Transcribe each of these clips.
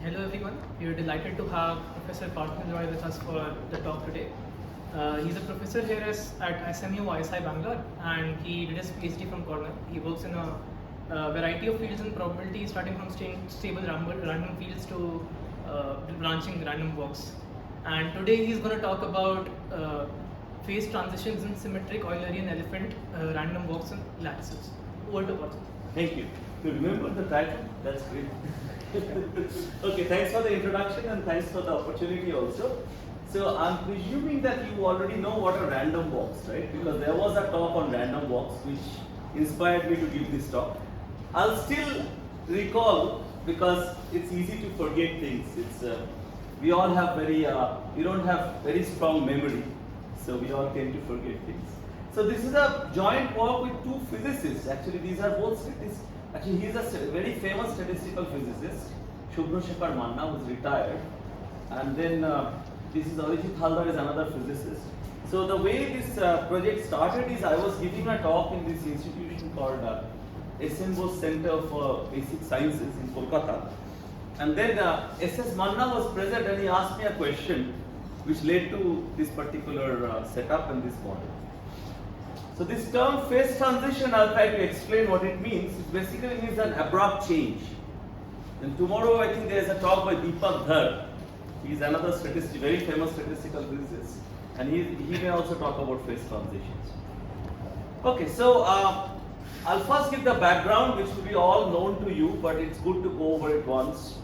Hello everyone, we are delighted to have Professor Parthanil with us for the talk today. He's a professor here at SMU ISI Bangalore and he did his PhD from Cornell. He works in a variety of fields in probability, starting from stable random fields to branching random walks. And today he's going to talk about phase transitions in symmetric Eulerian elephant random walks and lattices. Over to Parthanil. Thank you. You remember the title? That's great. Okay, thanks for the introduction and thanks for the opportunity also. So I'm presuming that you already know what are random walks, right? Because there was a talk on random walks which inspired me to give this talk. I'll still recall because it's easy to forget things. We all have we don't have very strong memory, so we all tend to forget things. So this is a joint work with two physicists. Actually, these are both statistics. Actually, he is a very famous statistical physicist, Sekhar Manna, who is retired. And then this is Arijit Haldar is another physicist. So the way this project started is I was giving a talk in this institution called SMU Center for Basic Sciences in Kolkata. And then SS Manna was present and he asked me a question which led to this particular setup and this model. So this term phase transition, I'll try to explain what it means. It basically means an abrupt change. And tomorrow I think there's a talk by Deepak Dhar. He's another very famous statistical physicist. And he may also talk about phase transitions. Okay, so I'll first give the background which will be all known to you, but it's good to go over it once.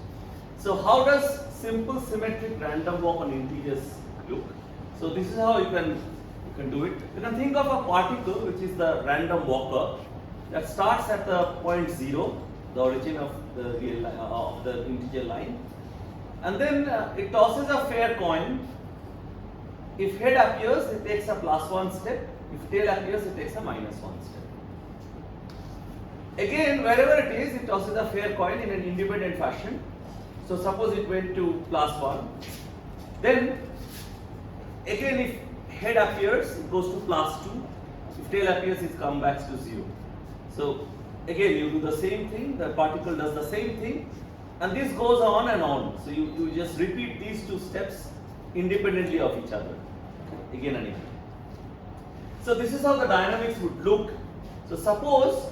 So how does simple symmetric random walk on integers look? So this is how you can do it. You can think of a particle which is the random walker that starts at the point 0, the origin of the integer line, and then it tosses a fair coin. If head appears, it takes a +1 step. If tail appears, it takes a -1 step. Again, wherever it is, it tosses a fair coin in an independent fashion. So suppose it went to +1. Then again, if head appears, it goes to +2. If tail appears, it comes back to 0. So again, you do the same thing, the particle does the same thing, and this goes on and on. So you just repeat these two steps independently of each other, again and again. So this is how the dynamics would look. So suppose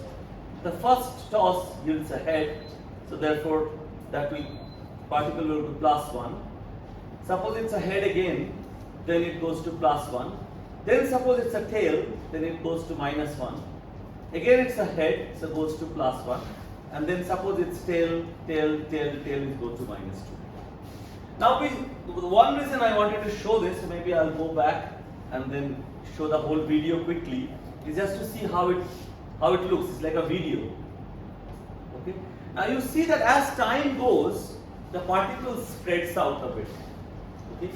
the first toss yields a head, so therefore that particle will go to +1. Suppose it's a head again, then it goes to +1. Then suppose it's a tail, then it goes to -1. Again it's a head, so it goes to +1. And then suppose it's tail, it goes to -2. Now one reason I wanted to show this, maybe I'll go back and then show the whole video quickly, is just to see how it looks. It's like a video. Okay. Now you see that as time goes, the particle spreads out a bit. Okay.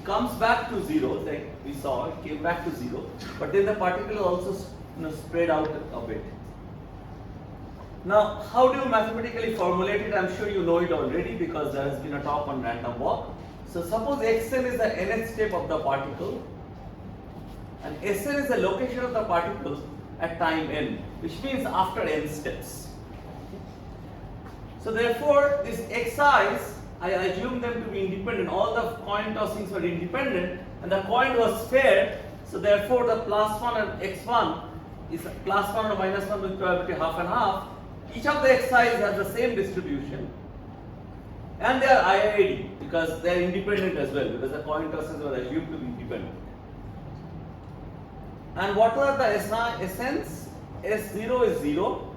Comes back to 0, like we saw, it came back to 0, but then the particle also spread out a bit. Now, how do you mathematically formulate it? I'm sure you know it already because there has been a talk on random walk. So suppose xn is the nth step of the particle and Sn is the location of the particle at time n, which means after n steps. So therefore, these xi's, I assume them to be independent. All the coin tossings were independent and the coin was fair. So therefore the +1 and x1 is +1 or -1 with probability half and half. Each of the xi's has the same distribution and they are IID because they are independent as well, because the coin tosses were assumed to be independent. And what are the SNs? S0 is 0.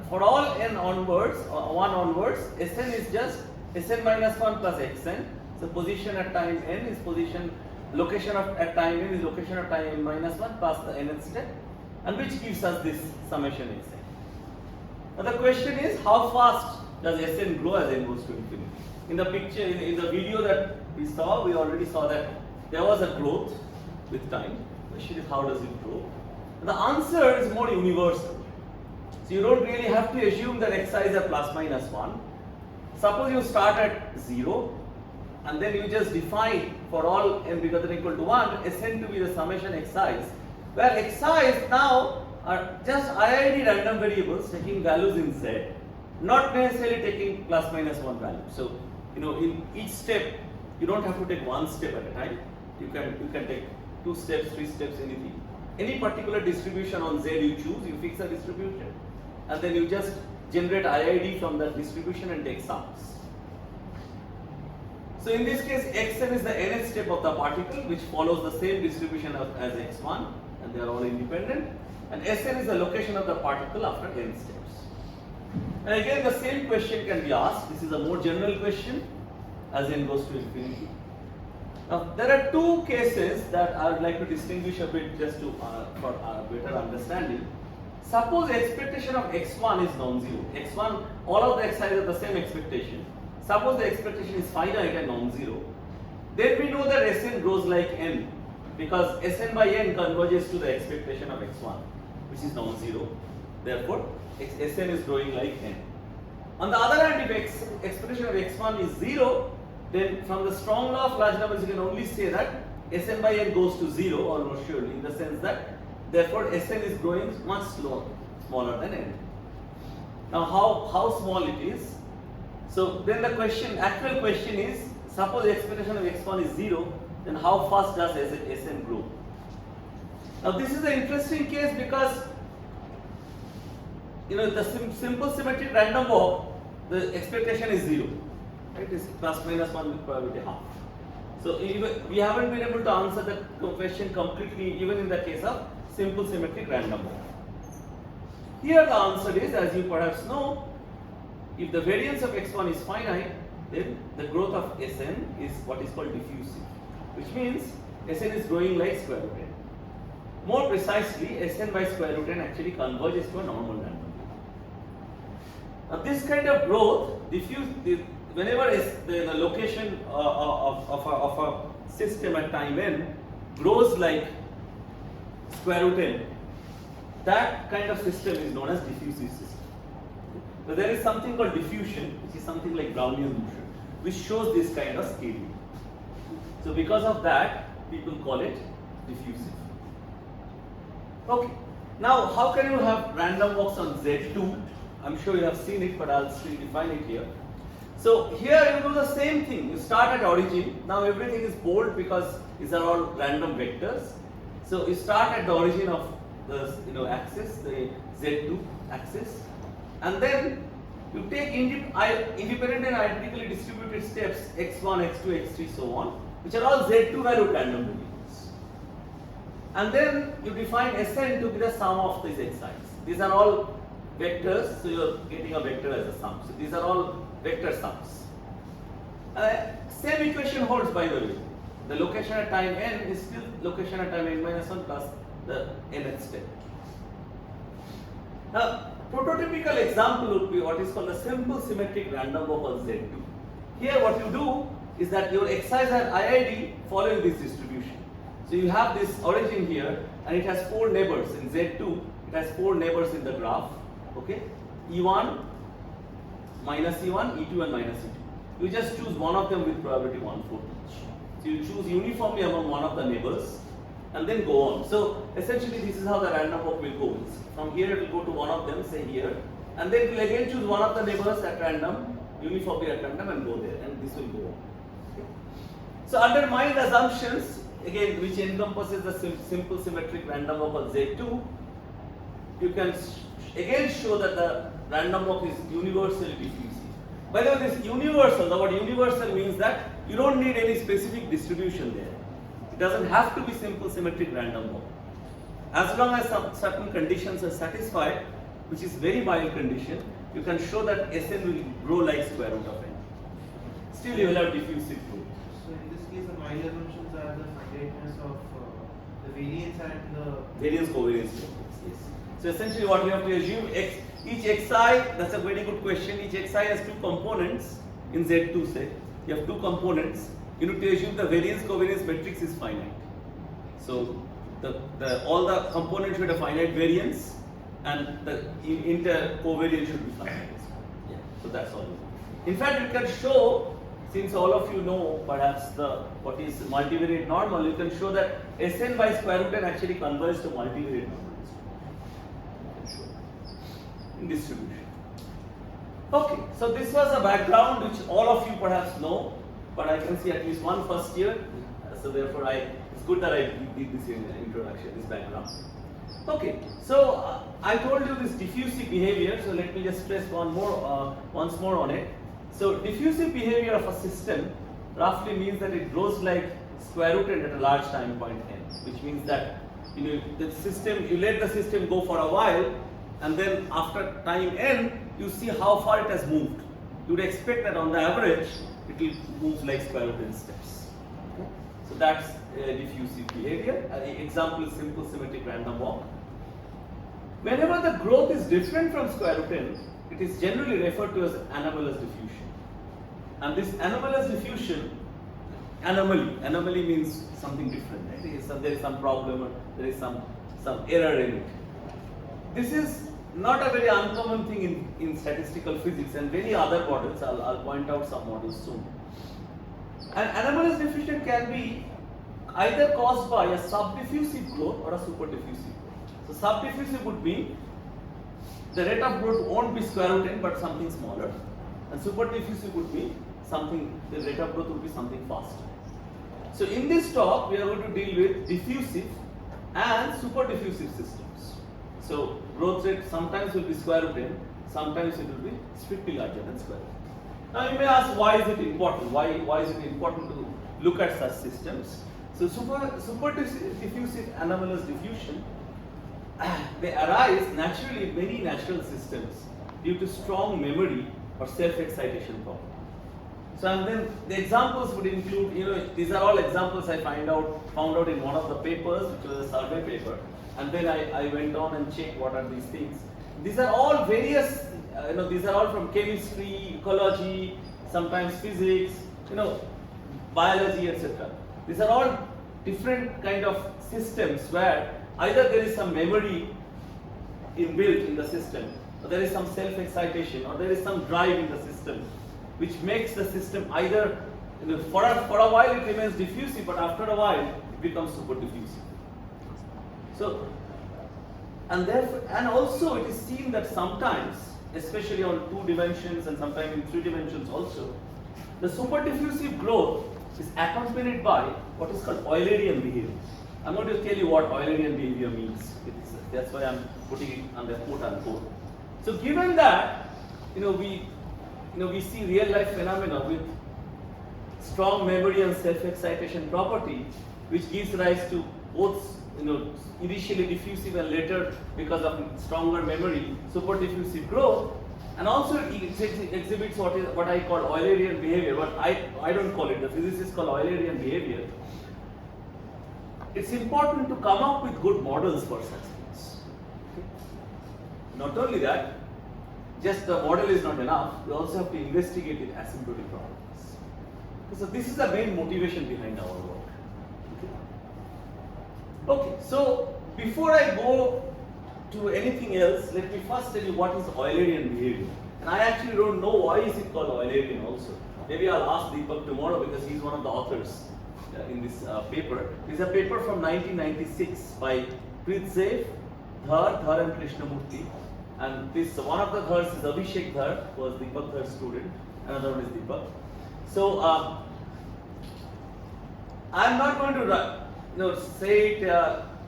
For all n onwards, 1 onwards, Sn is just Sn -1 plus xn. So position at time n is location at time n is location at time -1 plus the nth step, and which gives us this summation xn. Now the question is, how fast does Sn grow as n goes to infinity? In the picture, in the video that we saw, we already saw that there was a growth with time. The question is, how does it grow? And the answer is more universal. So you don't really have to assume that xi's are ±1. Suppose you start at 0 and then you just define for all n bigger than or equal to 1 Sn to be the summation xi's, where xi's now are just IID random variables taking values in z, not necessarily taking plus minus 1 value. So, in each step, you don't have to take one step at a time. You can take 2 steps, 3 steps, anything. Any particular distribution on Z you choose, you fix a distribution, and then you just generate IID from that distribution and take sums. So in this case, xn is the nth step of the particle, which follows the same distribution as x1, and they are all independent. And Sn is the location of the particle after n steps. And again, the same question can be asked. This is a more general question as n goes to infinity. Now, there are 2 cases that I would like to distinguish a bit just to for better understanding. Suppose expectation of x1 is non-zero. x1, all of the xi's are the same expectation. Suppose the expectation is finite and non-zero. Then we know that Sn grows like n, because Sn by n converges to the expectation of x1, which is non-zero. Therefore, Sn is growing like n. On the other hand, if expectation of x1 is 0, then from the strong law of large numbers, you can only say that Sn by n goes to 0 almost surely, in the sense that therefore Sn is growing much smaller than n. Now, how small it is? So then the actual question is, suppose the expectation of x1 is 0, then how fast does Sn grow? Now this is an interesting case because the simple symmetric random walk, the expectation is 0. Right? It's plus minus 1 with probability half. So we haven't been able to answer the question completely, even in the case of simple symmetric random walk. Here the answer is, as you perhaps know, if the variance of x1 is finite, then the growth of Sn is what is called diffusive, which means Sn is growing like square root n. More precisely, Sn by square root n actually converges to a normal random. Now this kind of growth, whenever the location of a system at time n grows like square root n, that kind of system is known as diffusive system. So there is something called diffusion, which is something like Brownian motion, which shows this kind of scaling. So because of that, people call it diffusive. Okay. Now, how can you have random walks on Z2? I'm sure you have seen it, but I'll still define it here. So here you do the same thing. You start at origin. Now everything is bold because these are all random vectors. So you start at the origin of the axis, the Z2 axis. And then you take independent and identically distributed steps x1, x2, x3, so on, which are all Z2 valued random variables. And then you define Sn to be the sum of these xi's. These are all vectors, so you are getting a vector as a sum. So these are all vector sums. Same equation holds, by the way. The location at time n is still location at time n minus 1 plus the nth step. Now, prototypical example would be what is called a simple symmetric random walk on Z2. Here what you do is that your xi's are IID following this distribution. So you have this origin here and it has 4 neighbors in Z2. It has 4 neighbors in the graph. Okay, E1, minus E1, E2 and minus E2. You just choose one of them with probability 1/4 each. So you choose uniformly among one of the neighbors and then go on. So essentially this is how the random walk will go. From here it will go to one of them, say here, and then it will again choose one of the neighbors at random, uniformly at random, and go there, and this will go on. Okay. So under my assumptions, again which encompasses the simple symmetric random walk on Z2, you can again show that the random walk is universally diffusive. By the way, this universal, the word universal means that you don't need any specific distribution there. It doesn't have to be simple symmetric random walk. As long as some certain conditions are satisfied, which is very mild condition, you can show that Sn will grow like square root of n. Still you will have diffusive growth. So in this case, the mild assumptions are the finiteness of the variance and the variance covariance. Yes. So essentially what you have to assume, each xi, that's a very good question, each xi has 2 components in Z2 say. You have 2 components. You need to assume the variance covariance matrix is finite. So all the components should have finite variance and the inter covariance should be finite. Yeah. So that's all. In fact, you can show, since all of you know perhaps what is multivariate normal, you can show that Sn by square root n actually converges to multivariate normal in distribution. Okay, so this was a background which all of you perhaps know, but I can see at least one first year, so therefore it's good that I did this introduction, this background. Okay, so I told you this diffusive behavior, so let me just stress once more on it. So diffusive behavior of a system roughly means that it grows like square root n at a large time point n, which means that you let the system go for a while, and then after time n, you see how far it has moved. You would expect that on the average, it will move like square root n steps. Okay? So that's diffusive behavior. Example is simple symmetric random walk. Whenever the growth is different from square root n, it is generally referred to as anomalous diffusion. And this anomalous diffusion, anomaly means something different, right? There is some problem or there is some error in it. This is not a very uncommon thing in statistical physics and many other models. I'll point out some models soon. An anomalous diffusion can be either caused by a subdiffusive growth or a superdiffusive growth. So subdiffusive would be the rate of growth won't be square root n but something smaller, and superdiffusive would be the rate of growth would be something faster. So in this talk, we are going to deal with diffusive and superdiffusive systems. So growth rate sometimes will be square root n, sometimes it will be strictly larger than square root. Now you may ask, why is it important? Why is it important to look at such systems? So superdiffusive anomalous diffusion, they arise naturally in many natural systems due to strong memory or self-excitation problem. So and then the examples would include, these are all examples I found out in one of the papers, which was a survey paper, and then I went on and checked what are these things. These are all various, these are all from chemistry, ecology, sometimes physics, biology, etc. These are all different kind of systems where either there is some memory inbuilt in the system, or there is some self-excitation, or there is some drive in the system, which makes the system either, for a while it remains diffusive, but after a while it becomes super diffusive. So, and also it is seen that sometimes, especially on 2 dimensions and sometimes in 3 dimensions also, the super diffusive growth is accompanied by what is called Eulerian behavior. I'm going to tell you what Eulerian behavior means. That's why I'm putting it under quote unquote. So given that, we see real life phenomena with strong memory and self-excitation property, which gives rise to both, initially diffusive and later, because of stronger memory, super diffusive growth, and also it exhibits what I call Eulerian behavior. But I don't call it. The physicists call Eulerian behavior. It's important to come up with good models for such things. Okay? Not only that, just the model is not enough, we also have to investigate its asymptotic properties. So this is the main motivation behind our work. Okay, so before I go to anything else, let me first tell you what is Eulerian behavior. And I actually don't know why is it called Eulerian also. Maybe I'll ask Deepak tomorrow because he's one of the authors in this paper. It's a paper from 1996 by Prithzev, Dhar and Krishnamurti. And this one of the Dhars is Abhishek Dhar, who was Deepak Dhar's student. Another one is Deepak. So I'm not going to say it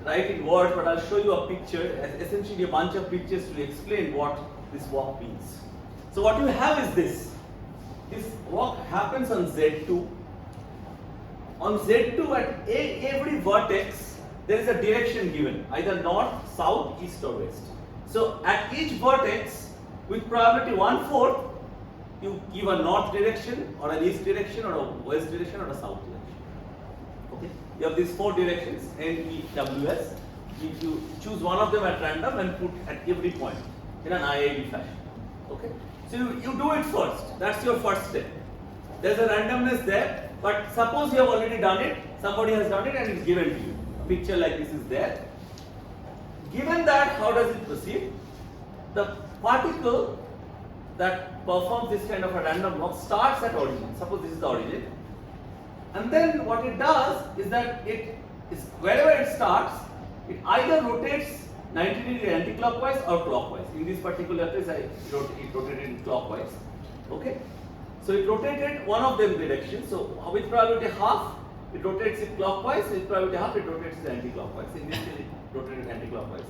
right in words, but I'll show you a picture, essentially a bunch of pictures to explain what this walk means. So what you have is this. This walk happens on Z2. On Z2 at every vertex, there is a direction given, either north, south, east or west. So at each vertex, with probability 1/4, you give a north direction or an east direction or a west direction or a south direction. Okay? You have these 4 directions, N, E, W, S. You choose one of them at random and put at every point in an IID fashion. Okay? So you do it first. That's your first step. There's a randomness there, but suppose you have already done it, somebody has done it and it's given to you. A picture like this is there. Given that, how does it proceed? The particle that performs this kind of a random walk starts at origin. Suppose this is the origin. And then what it does is that wherever it starts, it either rotates 90 degree anti-clockwise or clockwise. In this particular case, it rotated clockwise. Okay. So it rotated one of them direction. So with probability half, it rotates it clockwise. With probability half, it rotates it anti-clockwise. In this case, it rotated anti-clockwise.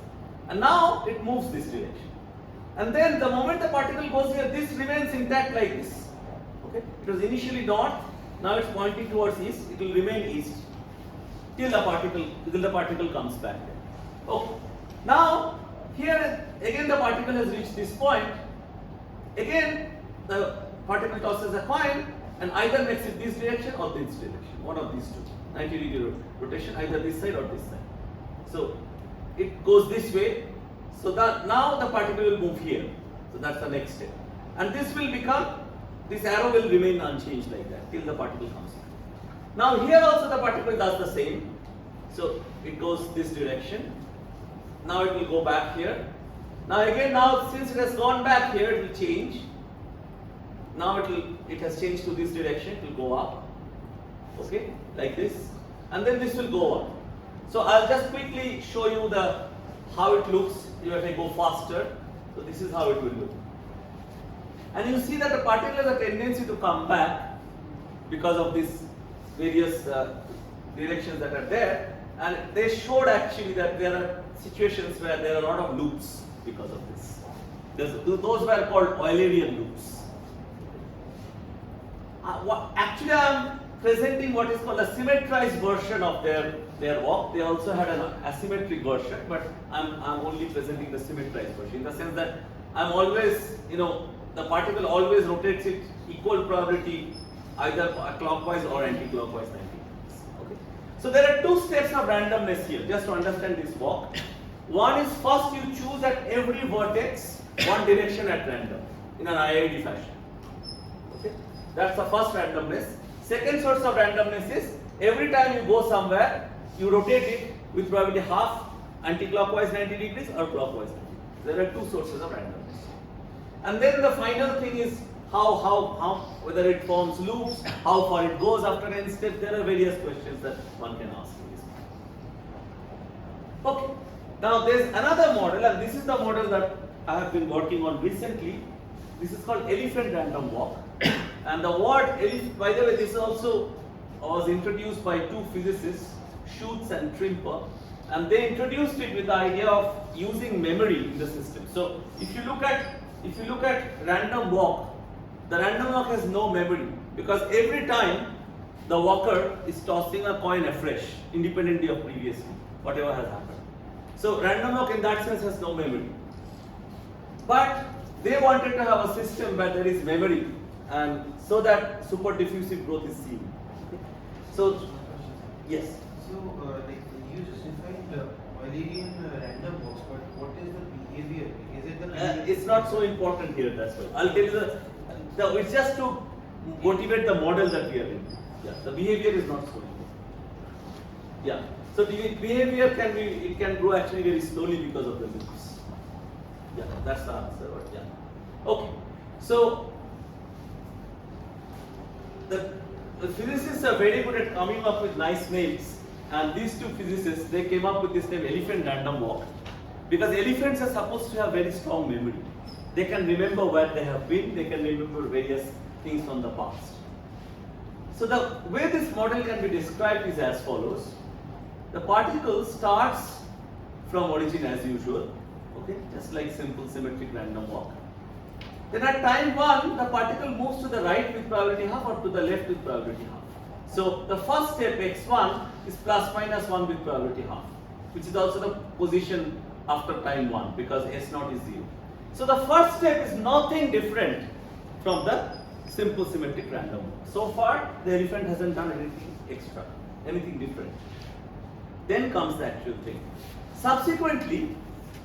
And now it moves this direction. And then the moment the particle goes here, this remains intact like this. Okay. It was initially north. Now it's pointing towards east. It will remain east till the particle comes back. Okay. Now here again the particle has reached this point. Again the particle tosses a coin and either makes it this direction or this direction. One of these two. 90 degree rotation, either this side or this side. So it goes this way. So that now the particle will move here. So that's the next step. And this will become, this arrow will remain unchanged like that till the particle comes back. Now here also the particle does the same. So it goes this direction. Now it will go back here. Now again, since it has gone back here, it will change. Now it has changed to this direction. It will go up. Okay, like this, and then this will go on. So I'll just quickly show you how it looks if I go faster. So this is how it will look. And you see that the particle has a tendency to come back because of these various directions that are there. And they showed actually that there are situations where there are a lot of loops because of this. Those were called Eulerian loops. Actually, I am presenting what is called a symmetrized version of their walk. They also had an asymmetric version, but I'm only presenting the symmetrized version in the sense that I'm always, the particle always rotates it equal probability either clockwise or anti-clockwise 90 degrees. Okay. So there are two steps of randomness here, just to understand this walk. One is first you choose at every vertex one direction at random in an IID fashion. Okay. That's the first randomness. Second source of randomness is every time you go somewhere, you rotate it with probability half, anti-clockwise 90 degrees or clockwise 90 degrees. There are two sources of randomness. And then the final thing is whether it forms loops, how far it goes after n steps. There are various questions that one can ask in this. Okay. Now there's another model, and this is the model that I have been working on recently. This is called elephant random walk. And the word elephant, by the way, this also was introduced by two physicists, Schutz and Trimper, and they introduced it with the idea of using memory in the system. So if you look at random walk, the random walk has no memory because every time the walker is tossing a coin afresh, independently of previously, whatever has happened. So random walk in that sense has no memory. But they wanted to have a system where there is memory, and so that super diffusive growth is seen. Okay. So, yes. So, you just defined Eulerian random walks, but what is the behavior? Is it the behavior? It's not so important here, that's why. I'll tell you it's just to motivate the model that we are in. Yeah, the behavior is not so important. Yeah. So the behavior can grow actually very slowly because of the loops. Yeah, that's the answer. But yeah. Okay. So the physicists are very good at coming up with nice names, and these two physicists, they came up with this name elephant random walk because elephants are supposed to have very strong memory. They can remember where they have been, they can remember various things from the past. So the way this model can be described is as follows. The particle starts from origin as usual, okay, just like simple symmetric random walk. Then at time 1, the particle moves to the right with probability half or to the left with probability half. So the first step x1 is plus minus 1 with probability half, which is also the position after time 1 because S0 is 0. So the first step is nothing different from the simple symmetric random walk. So far the elephant hasn't done anything extra, anything different. Then comes the actual thing. Subsequently,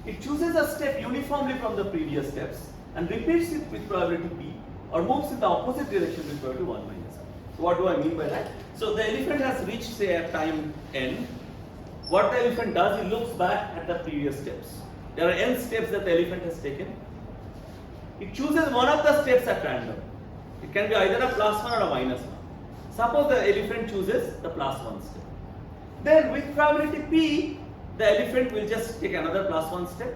it chooses a step uniformly from the previous steps and repeats it with probability p or moves in the opposite direction with probability 1 minus 1. So what do I mean by that? So the elephant has reached, say, at time n. What the elephant does, he looks back at the previous steps. There are n steps that the elephant has taken. It chooses one of the steps at random. It can be either a plus 1 or a minus 1. Suppose the elephant chooses the plus 1 step. Then with probability p, the elephant will just take another +1 step,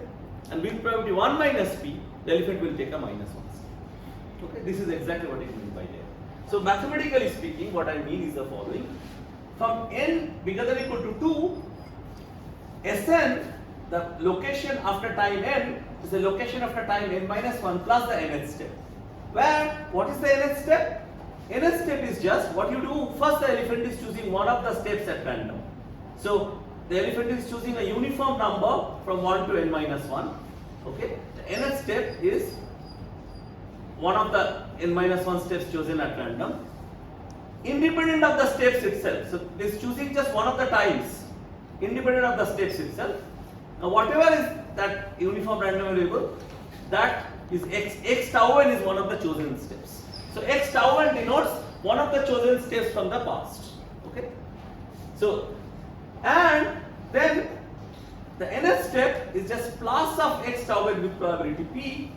and with probability 1 minus p, the elephant will take a -1 step. Okay, this is exactly what it means by there. So mathematically speaking, what I mean is the following: from n bigger than or equal to 2, Sn, the location after time n, is the location after time n minus 1 plus the nth step. Where, what is the nth step? Nth step is just what you do. First, the elephant is choosing one of the steps at random. So the elephant is choosing a uniform number from 1 to n minus 1. Okay, the nth step is one of the n minus 1 steps chosen at random, independent of the steps itself. So it is choosing just one of the times, independent of the steps itself. Now whatever is that uniform random variable, that is x tau n is one of the chosen steps. So x tau n denotes one of the chosen steps from the past. Okay. So and then the nth step is just plus of x tau n with probability p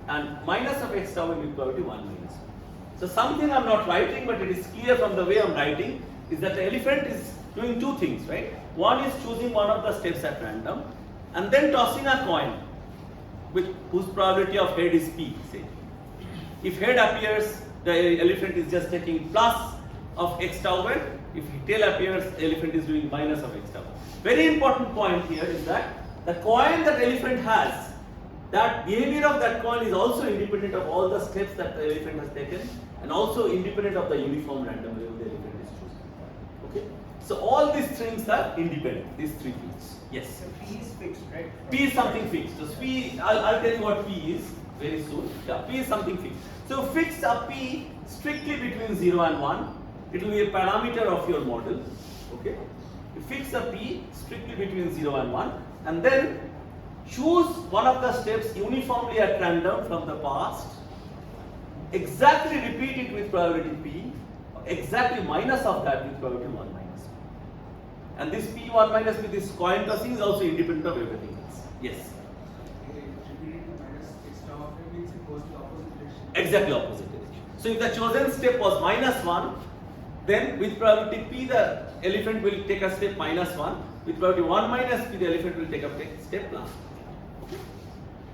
and minus of x tau n with probability 1 minus 1. So something I'm not writing, but it is clear from the way I'm writing, is that the elephant is doing two things, right? One is choosing one of the steps at random and then tossing a coin with whose probability of head is p, say. If head appears, the elephant is just taking plus of x tau n. If tail appears, the elephant is doing minus of x tau n. Very important point here is that the coin that elephant has, that behavior of that coin is also independent of all the steps that the elephant has taken and also independent of the uniform random variable the elephant is choosing. Okay? So all these things are independent, these three things. Yes? So P is fixed, right? P is something fixed. So P, I'll tell you what P is very soon. Yeah, P is something fixed. So fix a P strictly between 0 and 1. It will be a parameter of your model. Okay? You fix a P strictly between 0 and 1 and then choose one of the steps uniformly at random from the past, exactly repeat it with probability P, exactly minus of that with probability 1 minus 1. And this P1 minus with this coin tossing is also independent of everything else. Yes? Exactly opposite direction. So if the chosen step was minus 1, then with probability P the elephant will take a step minus 1. With probability 1 minus P the elephant will take a step plus.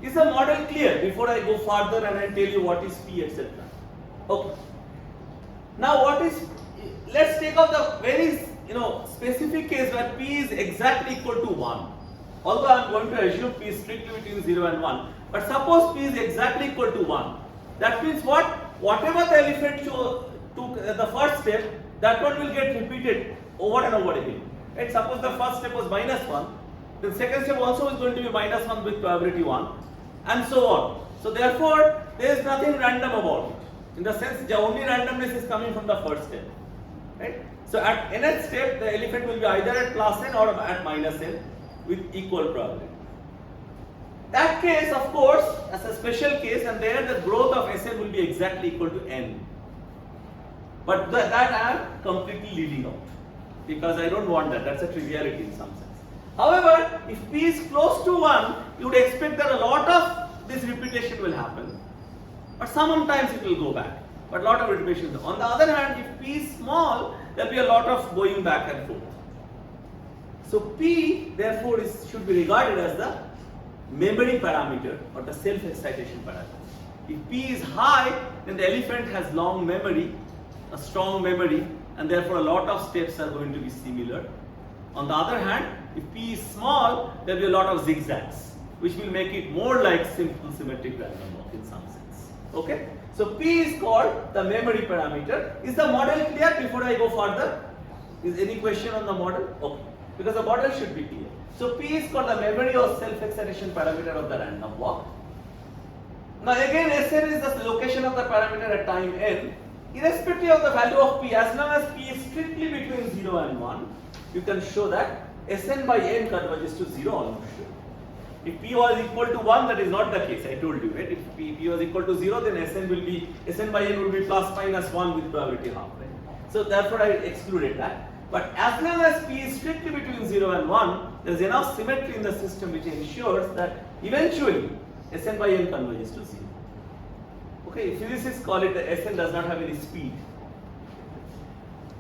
Is the model clear before I go further and I tell you what is P, etc.? Okay. Now let's take out the very specific case where P is exactly equal to 1. Although I am going to assume P is strictly between 0 and 1. But suppose P is exactly equal to 1. That means what? Whatever the elephant took the first step, that one will get repeated over and over again. Right? Suppose the first step was minus 1. The second step also is going to be minus 1 with probability 1. And so on. So therefore, there is nothing random about it. In the sense, the only randomness is coming from the first step. Right? So at nth step, the elephant will be either at plus n or at minus n with equal probability. That case, of course, as a special case, and there the growth of Sn will be exactly equal to n. But that I am completely leaving out because I don't want that. That's a triviality in some sense. However, if P is close to 1, you would expect that a lot of this repetition will happen. But sometimes it will go back. But a lot of repetition. On the other hand, if P is small, there will be a lot of going back and forth. So P, therefore, should be regarded as the memory parameter or the self-excitation parameter. If P is high, then the elephant has long memory, a strong memory, and therefore a lot of steps are going to be similar. On the other hand, if P is small, there will be a lot of zigzags, which will make it more like simple symmetric random walk in some sense. Okay? So P is called the memory parameter. Is the model clear before I go further? Is any question on the model? Okay. Because the model should be clear. So P is called the memory or self-excitation parameter of the random walk. Now again, Sn is the location of the parameter at time n. Irrespective of the value of P, as long as P is strictly between 0 and 1, you can show that Sn by n converges to 0 almost sure. If P was equal to 1, that is not the case, I told you, right? If P was equal to 0, then Sn by n will be plus minus 1 with probability half, right? So therefore I excluded that. But as long as P is strictly between 0 and 1, there is enough symmetry in the system which ensures that eventually Sn by n converges to 0. Okay, physicists call it that Sn does not have any speed.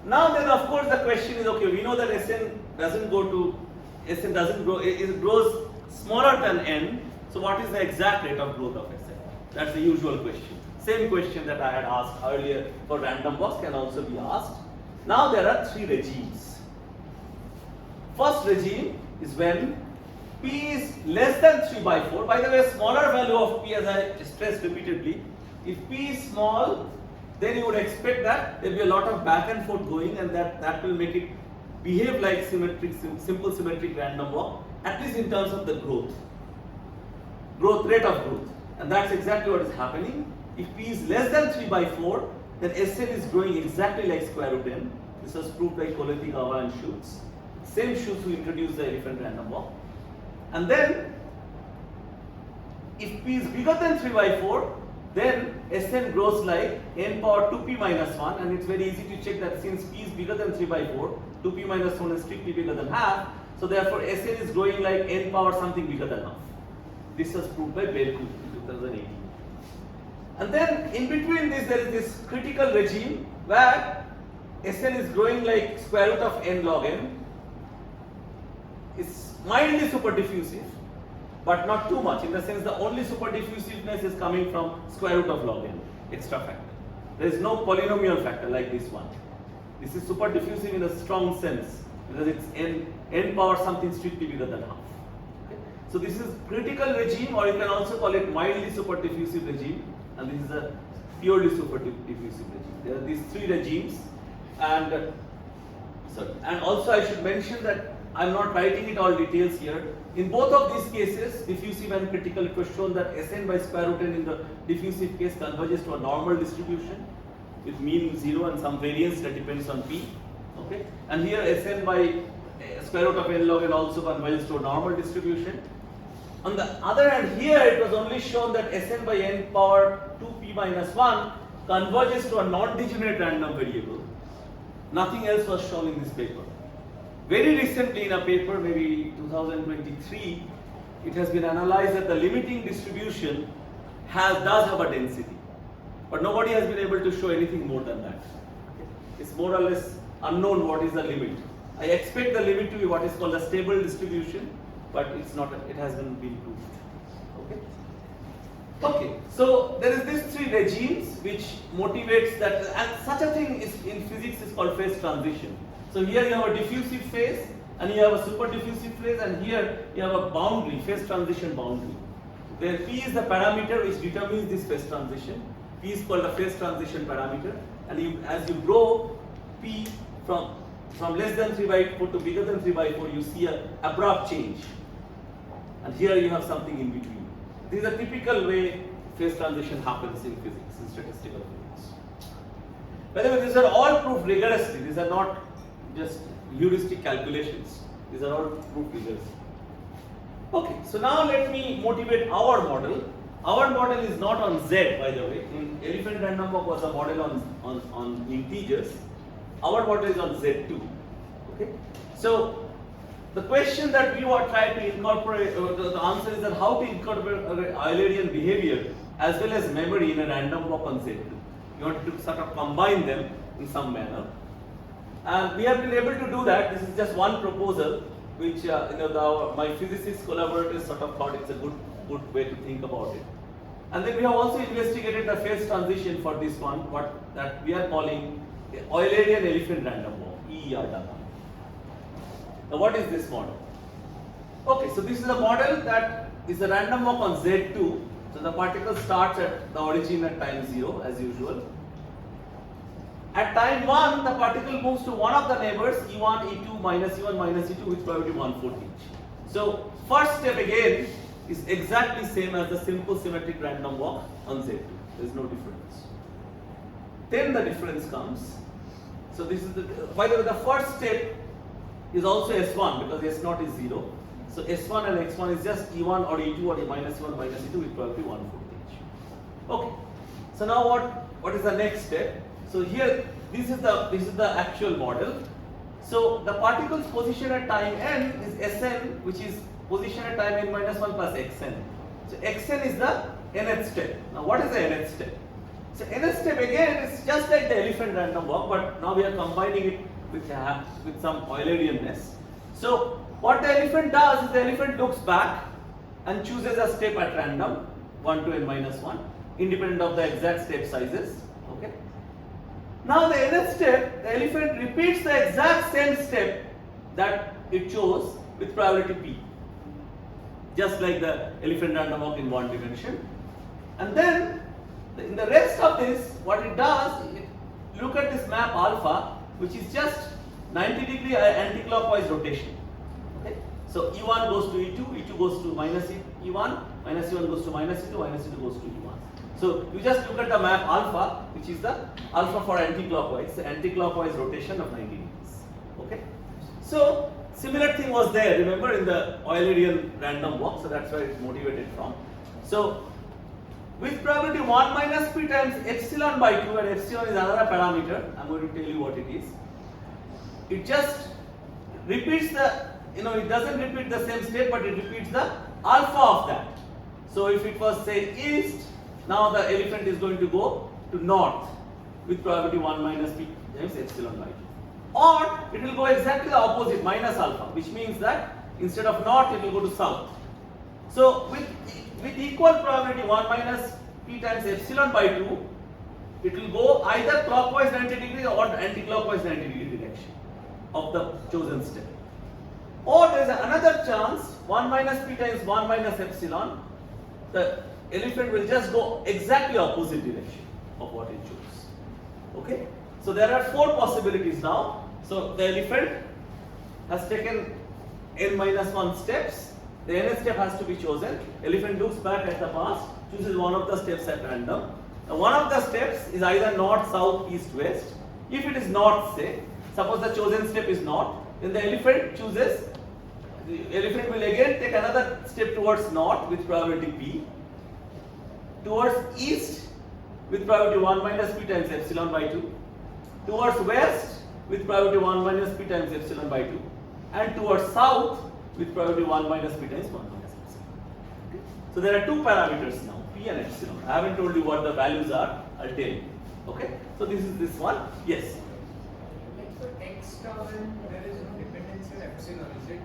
Now then, of course, the question is, okay, we know that Sn doesn't go to Sn doesn't grow, it grows smaller than n. So what is the exact rate of growth of Sn? That's the usual question. Same question that I had asked earlier for random walks can also be asked. Now there are three regimes. First regime is when P is less than 3 by 4. By the way, a smaller value of P, as I stressed repeatedly, if P is small, then you would expect that there will be a lot of back and forth going, and that will make it behave like simple symmetric random walk, at least in terms of the rate of growth. And that's exactly what is happening. If P is less than 3 by 4, then Sn is growing exactly like square root n. This was proved by Koleti, Gawa and Schutz. Same Schutz who introduced the elephant random walk. And then, if P is bigger than 3 by 4, then Sn grows like n power 2p minus 1, and it's very easy to check that since P is bigger than 3 by 4, 2p minus 1 is strictly bigger than half, so therefore Sn is growing like n power something bigger than half. This was proved by Belku in 2018. And then in between this there is this critical regime where Sn is growing like square root of n log n. It's mildly superdiffusive, but not too much, in the sense the only superdiffusiveness is coming from square root of log n, extra factor. There is no polynomial factor like this one. This is superdiffusive in a strong sense, because it's n power something strictly bigger than half. Okay? So this is critical regime, or you can also call it mildly superdiffusive regime, and this is a purely superdiffusive regime. There are these three regimes, and also I should mention that I'm not writing it all details here. In both of these cases, diffusive and critical, it was shown that Sn by square root n in the diffusive case converges to a normal distribution with mean 0 and some variance that depends on P. Okay, and here Sn by square root of n log n also converges to a normal distribution. On the other hand, here it was only shown that Sn by n power 2p minus 1 converges to a non-degenerate random variable. Nothing else was shown in this paper. Very recently in a paper, maybe 2023, it has been analyzed that the limiting distribution does have a density, but nobody has been able to show anything more than that. It's more or less unknown what is the limit. I expect the limit to be what is called a stable distribution, but it's not. It hasn't been proved. Okay. So there is these three regimes which motivates that, and such a thing is in physics is called phase transition. So here you have a diffusive phase, and you have a super diffusive phase, and here you have a boundary, phase transition boundary, where P is the parameter which determines this phase transition. P is called a phase transition parameter, and as you grow P from less than 3 by 4 to bigger than 3 by 4, you see an abrupt change. And here you have something in between. This is a typical way phase transition happens in physics, in statistical physics. By the way, these are all proved rigorously. These are not just heuristic calculations. These are all proved rigorously. Okay, so now let me motivate our model. Our model is not on Z, by the way. In elephant random walk was a model on integers. Our model is on Z2. Okay, so the question that we were trying to incorporate, the answer is that how to incorporate Eulerian behavior as well as memory in a random walk on Z2. You want to sort of combine them in some manner. And we have been able to do that. This is just one proposal, which my physicist collaborators sort of thought it's a good way to think about it. And then we have also investigated the phase transition for this one, that we are calling Eulerian elephant random walk, EER data. Now what is this model? Okay, so this is a model that is a random walk on Z2. So the particle starts at the origin at time 0 as usual. At time 1, the particle moves to one of the neighbors, E1, E2, minus E1, minus E2 with probability 1/4 each. So first step again is exactly same as the simple symmetric random walk on Z2. There is no difference. Then the difference comes. So this is by the way, the first step is also S1 because S0 is 0. So S1 and X1 is just E1 or E2 or minus E1 minus E2 with probability 1/4 each. Okay. So now what is the next step? So here this is the actual model. So the particle's position at time n is Sn, which is position at time n minus 1 plus Xn. So Xn is the nth step. Now what is the nth step? So nth step again is just like the elephant random walk, but now we are combining it with some Eulerianness. So What the elephant does is the elephant looks back and chooses a step at random, 1 to n minus 1, independent of the exact step sizes. Okay. Now the nth step, the elephant repeats the exact same step that it chose with probability p, just like the elephant random walk in one dimension. And then in the rest of this, what it does, look at this map alpha, which is just 90-degree anti-clockwise rotation. Okay? So E1 goes to E2, E2 goes to minus E1, minus E1 goes to minus E2, minus E2 goes to E1. So you just look at the map alpha, which is the alpha for anti-clockwise, the anti-clockwise rotation of 90 degrees. Okay? So similar thing was there, remember, in the Eulerian random walk, so that's where it's motivated from. So with probability 1 minus p times epsilon by 2, and epsilon is another parameter, I'm going to tell you what it is. It just repeats the, it doesn't repeat the same step, but it repeats the alpha of that. So if it was say east, now the elephant is going to go to north with probability 1 minus p times epsilon by 2. Or it will go exactly the opposite, minus alpha, which means that instead of north, it will go to south. So with equal probability 1 minus p times epsilon by 2, it will go either clockwise 90 degree or anti-clockwise 90 degree direction of the chosen step. Or there is another chance, 1 minus p times 1 minus epsilon, the elephant will just go exactly opposite direction of what it chose. Okay? So there are 4 possibilities now. So the elephant has taken n minus 1 steps. The nth step has to be chosen. Elephant looks back at the past, chooses one of the steps at random. Now one of the steps is either north, south, east, west. If it is north, say, suppose the chosen step is north, then the elephant chooses, the elephant will again take another step towards north with probability p, towards east with probability 1 minus p times epsilon by 2, towards west with probability 1 minus p times epsilon by 2, and towards south with probability 1 minus p times 1 minus epsilon. Okay. So there are 2 parameters now, p and epsilon. I haven't told you what the values are, I'll tell you. Okay. So this is this one. Yes. Like for x tau n, there is no dependency on epsilon. Is it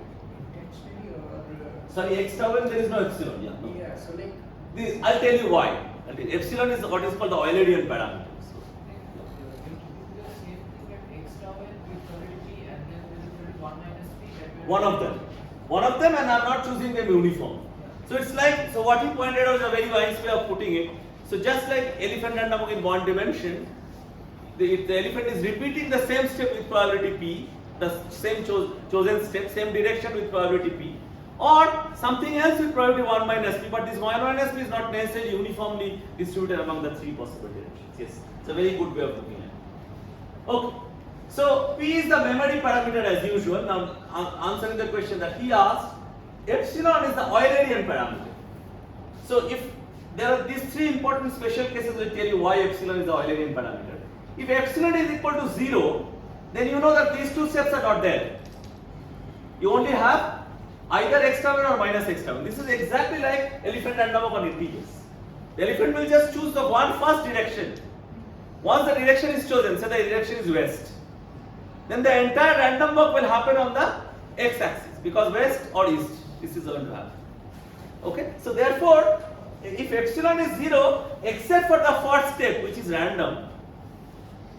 intentionally or? Sorry, x tau n, there is no epsilon. Yeah. No. Yeah. So like. This, I'll tell you why. Epsilon is what is called the Eulerian parameter. One of them, and I'm not choosing them uniform. So it's like, so what he pointed out is a very nice way of putting it. So just like elephant random walk in one dimension, if the elephant is repeating the same step with probability p, the same chosen step, same direction with probability p, or something else with probability 1 minus p, but this 1 minus p is not necessarily uniformly distributed among the 3 possible directions. Yes, it's a very good way of looking at it. Okay. So P is the memory parameter as usual. Now answering the question that he asked, epsilon is the Eulerian parameter. So if there are these 3 important special cases, will tell you why epsilon is the Eulerian parameter. If epsilon is equal to 0, then you know that these 2 steps are not there. You only have either x tau n or minus x tau n. This is exactly like elephant random walk on integers. The elephant will just choose the first direction. Once the direction is chosen, say the direction is west, then the entire random walk will happen on the x-axis, because west or east, this is going to happen. Okay, so therefore, if epsilon is 0, except for the first step, which is random,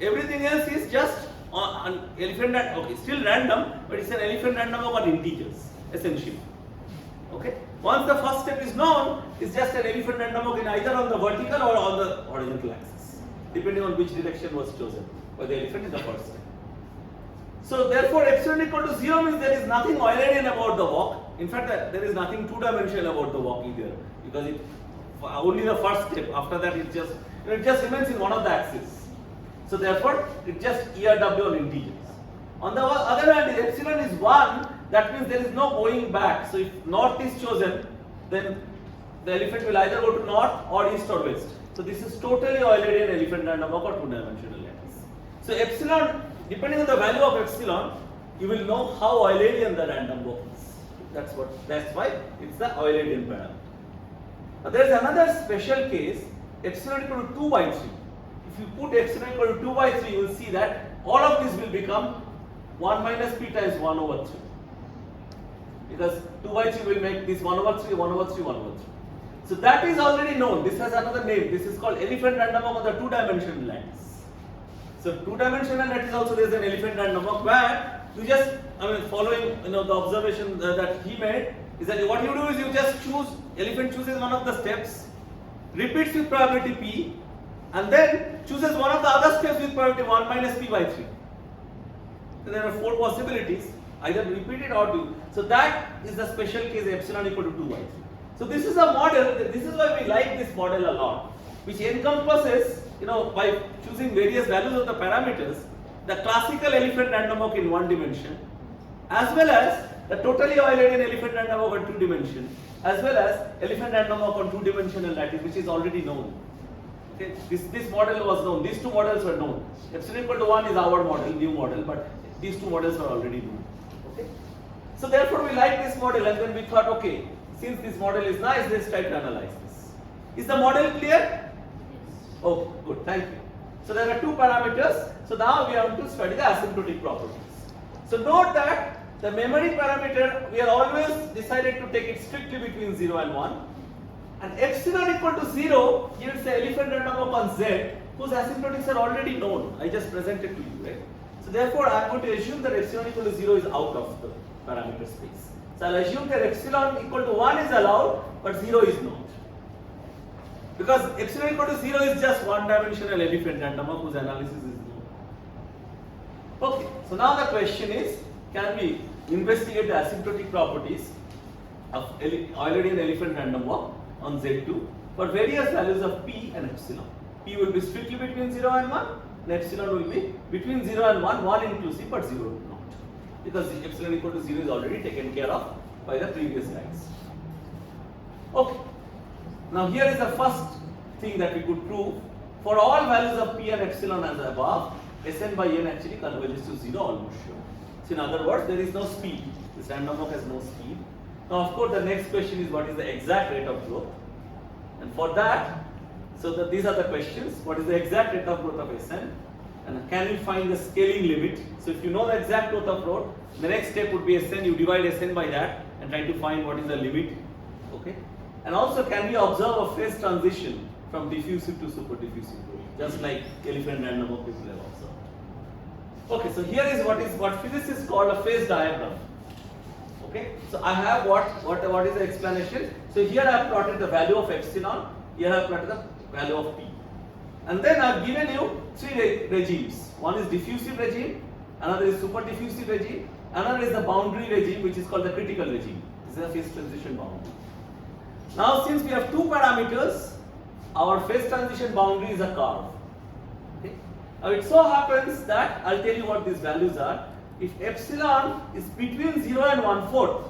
everything else is just on elephant. Okay, still random, but it's an elephant random walk on integers, essentially. Okay, once the first step is known, it's just an elephant random walk in either on the vertical or on the horizontal axis, depending on which direction was chosen by the elephant in the first step. So therefore epsilon equal to 0 means there is nothing Eulerian about the walk. In fact, there is nothing 2-dimensional about the walk either, because it only the first step. After that, it just remains in one of the axes. So therefore, it just ERW on integers. On the other hand, if epsilon is 1, that means there is no going back. So if north is chosen, then the elephant will either go to north or east or west. So this is totally Eulerian elephant random walk or 2-dimensional lattice. So epsilon, depending on the value of epsilon, you will know how Eulerian the random walk is. That's why it's the Eulerian parameter. Now there is another special case, epsilon equal to 2 by 3. If you put epsilon equal to 2 by 3, you will see that all of this will become 1 minus p times 1 over 3. because 2 by 3 will make this 1 over 3, 1 over 3, 1 over 3. So that is already known. This has another name. This is called elephant random walk on the 2-dimensional lattice. So 2-dimensional lattice also there is an elephant random walk where you just, following the observation that he made, is that what you do is you just choose, elephant chooses one of the steps, repeats with probability p, and then chooses one of the other steps with probability 1 minus p by 3. So there are 4 possibilities, either repeat it or do. So that is the special case epsilon equal to 2 by 3. So this is a model, this is why we like this model a lot, which encompasses, by choosing various values of the parameters, the classical elephant random walk in 1 dimension, as well as the totally Eulerian elephant random walk on 2 dimension, as well as elephant random walk on 2-dimensional lattice, which is already known. Okay, this model was known. These 2 models were known. Epsilon equal to 1 is our model, new model, but these 2 models are already known. Okay, so therefore we like this model, and then we thought, okay, since this model is nice, let's try to analyze this. Is the model clear? Oh, good. Thank you. So there are 2 parameters. So now we have to study the asymptotic properties. So note that the memory parameter, we are always decided to take it strictly between 0 and 1. And epsilon equal to 0 gives the elephant random walk on Z, whose asymptotics are already known. I just presented to you, right? So therefore, I am going to assume that epsilon equal to 0 is out of the parameter space. So I will assume that epsilon equal to 1 is allowed, but 0 is not. Because epsilon equal to 0 is just 1-dimensional elephant random walk whose analysis is known. Okay, so now the question is, can we investigate the asymptotic properties of Eulerian elephant random walk on Z2 for various values of p and epsilon? P will be strictly between 0 and 1, and epsilon will be between 0 and 1, 1 inclusive but 0 not. Because epsilon equal to 0 is already taken care of by the previous guys. Okay. Now here is the first thing that we could prove. For all values of p and epsilon as above, Sn by n actually converges to 0 almost sure. So in other words, there is no speed. This random walk has no speed. Now of course the next question is what is the exact rate of growth? And for that, these are the questions. What is the exact rate of growth of Sn? And can we find the scaling limit? So if you know the exact growth of growth, the next step would be Sn, you divide Sn by that and try to find what is the limit. Okay? And also, can we observe a phase transition from diffusive to superdiffusive, just like elephant random walk people have observed. Okay, so here is what physicists call a phase diagram. Okay, so I have what is the explanation? So here I have plotted the value of epsilon, here I have plotted the value of p, and then I have given you 3 regimes. One is diffusive regime, another is superdiffusive regime, another is the boundary regime, which is called the critical regime. This is a phase transition boundary. Now since we have 2 parameters, our phase transition boundary is a curve. Okay? Now it so happens that, I'll tell you what these values are. If epsilon is between 0 and 1/4,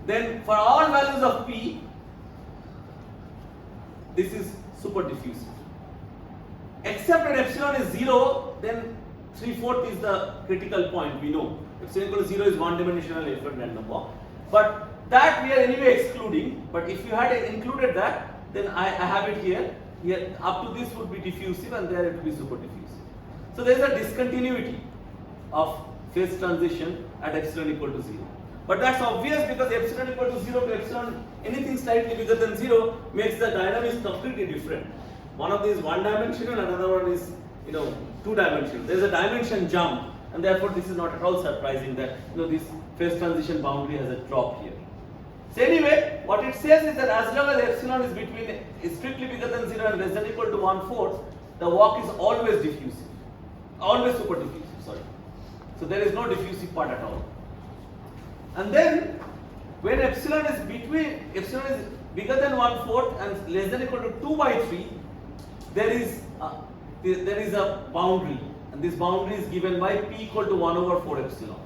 then for all values of p, this is superdiffusive. Except when epsilon is 0, then 3/4 is the critical point, we know. Epsilon equal to 0 is 1-dimensional elephant random walk. But that we are anyway excluding, but if you had included that, then I have it here. Here up to this would be diffusive and there it would be superdiffusive. So there is a discontinuity of phase transition at epsilon equal to 0. But that's obvious because epsilon equal to 0 to epsilon, anything slightly bigger than 0 makes the dynamics completely different. One of these 1-dimensional, another one is 2-dimensional. There is a dimension jump, and therefore this is not at all surprising that this phase transition boundary has a drop here. So anyway, what it says is that as long as epsilon is strictly bigger than 0 and less than or equal to 1/4, the walk is always diffusive, always superdiffusive. Sorry. So there is no diffusive part at all. And then when epsilon is bigger than 1/4 and less than or equal to 2 by 3, there is a boundary, and this boundary is given by p equal to 1/4 epsilon.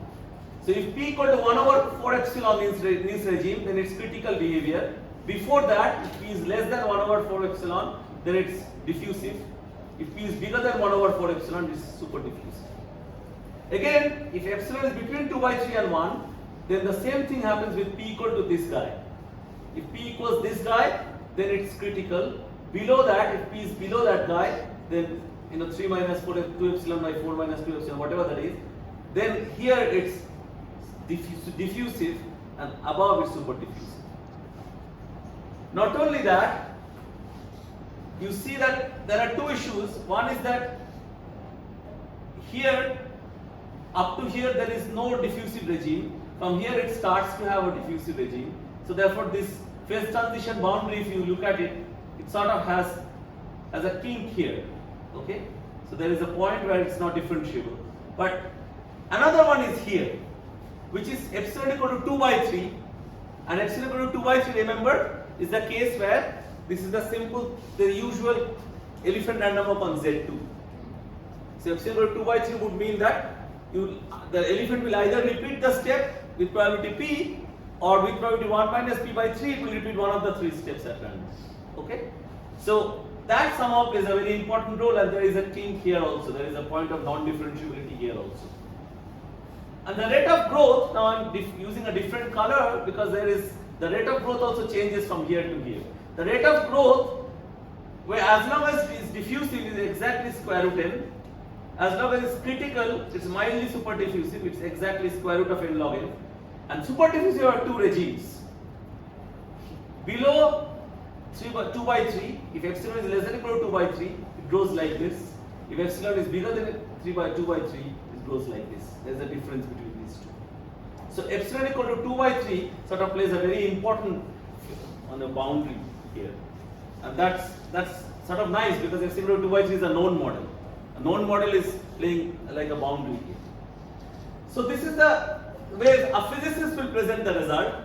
So if p equal to 1/4 epsilon in this regime, then it's critical behavior. Before that, if p is less than 1/4 epsilon, then it's diffusive. If p is bigger than 1/4 epsilon, it's super diffusive. Again, if epsilon is between 2 by 3 and 1, then the same thing happens with p equal to this guy. If p equals this guy, then it's critical. Below that, if p is below that guy, then 3 minus 4 2 epsilon by 4 minus 2 epsilon, whatever that is, then here it's diffusive, and above is superdiffusive. Not only that, you see that there are two issues. One is that here, up to here, there is no diffusive regime. From here, it starts to have a diffusive regime. So therefore, this phase transition boundary, if you look at it, it sort of has a kink here. Okay, so there is a point where it's not differentiable. But another one is here, which is epsilon equal to 2 by 3, and epsilon equal to 2 by 3, remember, is the case where this is the usual elephant random walk on Z2. So epsilon equal to 2 by 3 would mean that the elephant will either repeat the step with probability P, or with probability 1 minus P by 3, it will repeat one of the 3 steps at random. Okay? So that somehow plays a very important role, and there is a kink here also. There is a point of non-differentiability here also. And the rate of growth, now I am using a different color because the rate of growth also changes from here to here. The rate of growth, where as long as it is diffusive, is exactly square root n. As long as it's critical, it's mildly superdiffusive, it's exactly square root of n log n. And superdiffusive are two regimes. Below 2 by 3, if epsilon is less than or equal to 2 by 3, it grows like this. If epsilon is bigger than 2 by 3, it grows like this. There's a difference between these two. So epsilon equal to 2 by 3 sort of plays a very important on a boundary here. And that's sort of nice because epsilon equal to 2 by 3 is a known model. A known model is playing like a boundary here. So this is the way a physicist will present the result,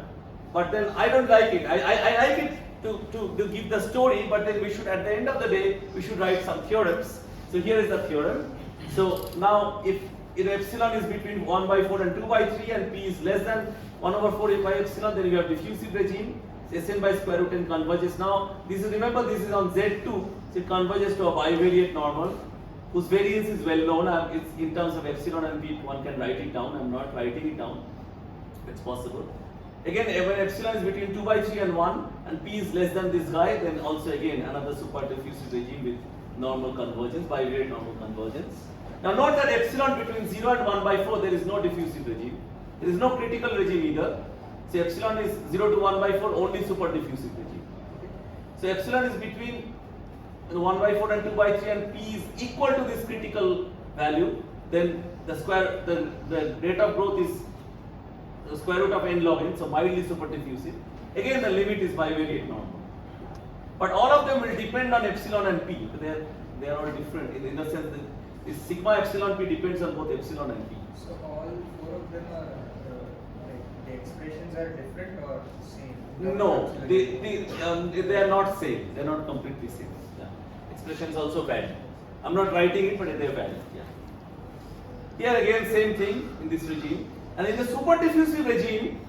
but then I don't like it. I like it to give the story, but then we should, at the end of the day, we should write some theorems. So here is the theorem. So now if epsilon is between 1 by 4 and 2 by 3 and P is less than 1 over 4 by epsilon, then you have diffusive regime. Sn by square root n converges. Now remember this is on Z2, so it converges to a bivariate normal whose variance is well known. It's in terms of epsilon and P, one can write it down. I'm not writing it down. It's possible. Again, when epsilon is between 2 by 3 and 1 and P is less than this guy, then also again another superdiffusive regime with normal convergence, bivariate normal convergence. Now note that epsilon between 0 and 1 by 4, there is no diffusive regime. There is no critical regime either. So epsilon is 0 to 1 by 4, only superdiffusive regime. So epsilon is between 1 by 4 and 2 by 3 and P is equal to this critical value, then the rate of growth is the square root of n log n, so mildly superdiffusive. Again, the limit is bivariate normal. But all of them will depend on epsilon and P. They are all different in the sense that this sigma epsilon P depends on both epsilon and P. So all four of them are like the expressions are different or same? No, they are not same. They are not completely same. Yeah. Expressions also valid. I'm not writing it, but they are valid. Yeah. Here again, same thing in this regime. And in the superdiffusive regime,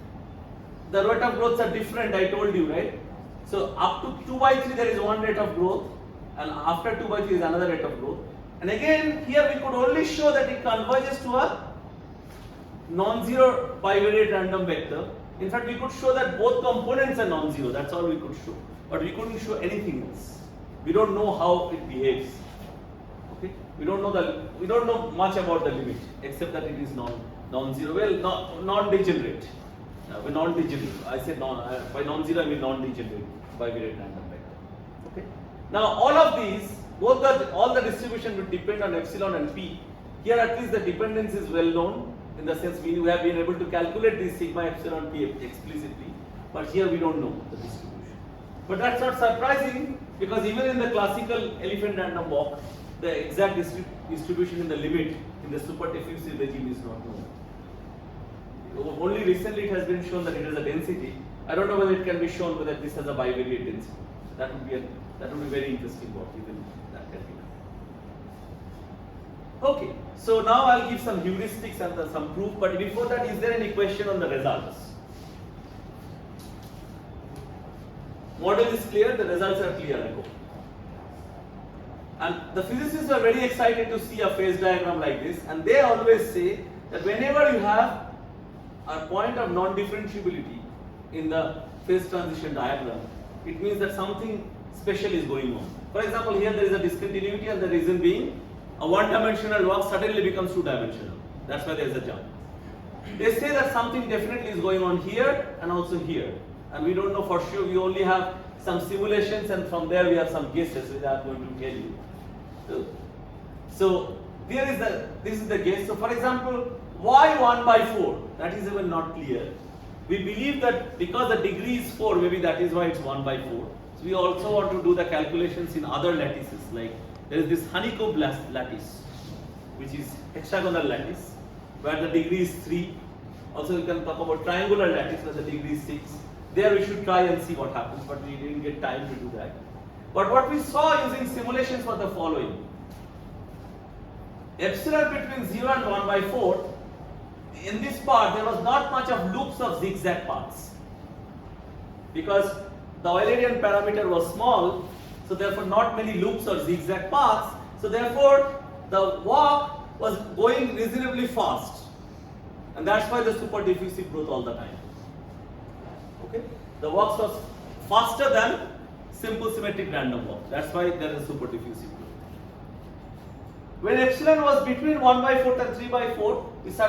the rate of growths are different. I told you, right? So up to 2 by 3 there is one rate of growth, and after 2 by 3 is another rate of growth. And again, here we could only show that it converges to a non-zero bivariate random vector. In fact, we could show that both components are non-zero. That's all we could show. But we couldn't show anything else. We don't know how it behaves. Okay? We don't know much about the limit, except that it is non-zero. Well, non-degenerate. We're non-degenerate. I said by non-zero I mean non-degenerate bivariate random vector. Okay. Now all of these, all the distribution will depend on epsilon and P. Here at least the dependence is well known, in the sense we have been able to calculate this sigma epsilon P explicitly, but here we don't know the distribution. But that's not surprising, because even in the classical elephant random walk, the exact distribution in the limit in the superdiffusive regime is not known. Only recently it has been shown that it has a density. I don't know whether it can be shown whether this has a bivariate density. That would be very interesting work, even that can be done. Okay, so now I'll give some heuristics and some proof, but before that, is there any question on the results? Model is clear, the results are clear, I hope. And the physicists are very excited to see a phase diagram like this, and they always say that whenever you have a point of non-differentiability in the phase transition diagram, it means that something special is going on. For example, here there is a discontinuity, and the reason being a one-dimensional walk suddenly becomes two-dimensional. That's why there is a jump. They say that something definitely is going on here and also here. And we don't know for sure, we only have some simulations and from there we have some guesses which I am going to tell you. So this is the guess. So for example, why 1 by 4? That is even not clear. We believe that because the degree is 4, maybe that is why it's 1 by 4. So we also want to do the calculations in other lattices, like there is this honeycomb lattice, which is hexagonal lattice, where the degree is 3. Also you can talk about triangular lattice where the degree is 6. There we should try and see what happens, but we didn't get time to do that. But what we saw using simulations was the following. Epsilon between 0 and 1 by 4, in this part there was not much of loops of zigzag paths. Because the Eulerian parameter was small, so therefore not many loops or zigzag paths, so therefore the walk was going reasonably fast. And that's why the superdiffusive growth all the time. Okay? The walks was faster than simple symmetric random walk. That's why there is superdiffusive growth. When epsilon was between 1 by 4 and 3 by 4, we saw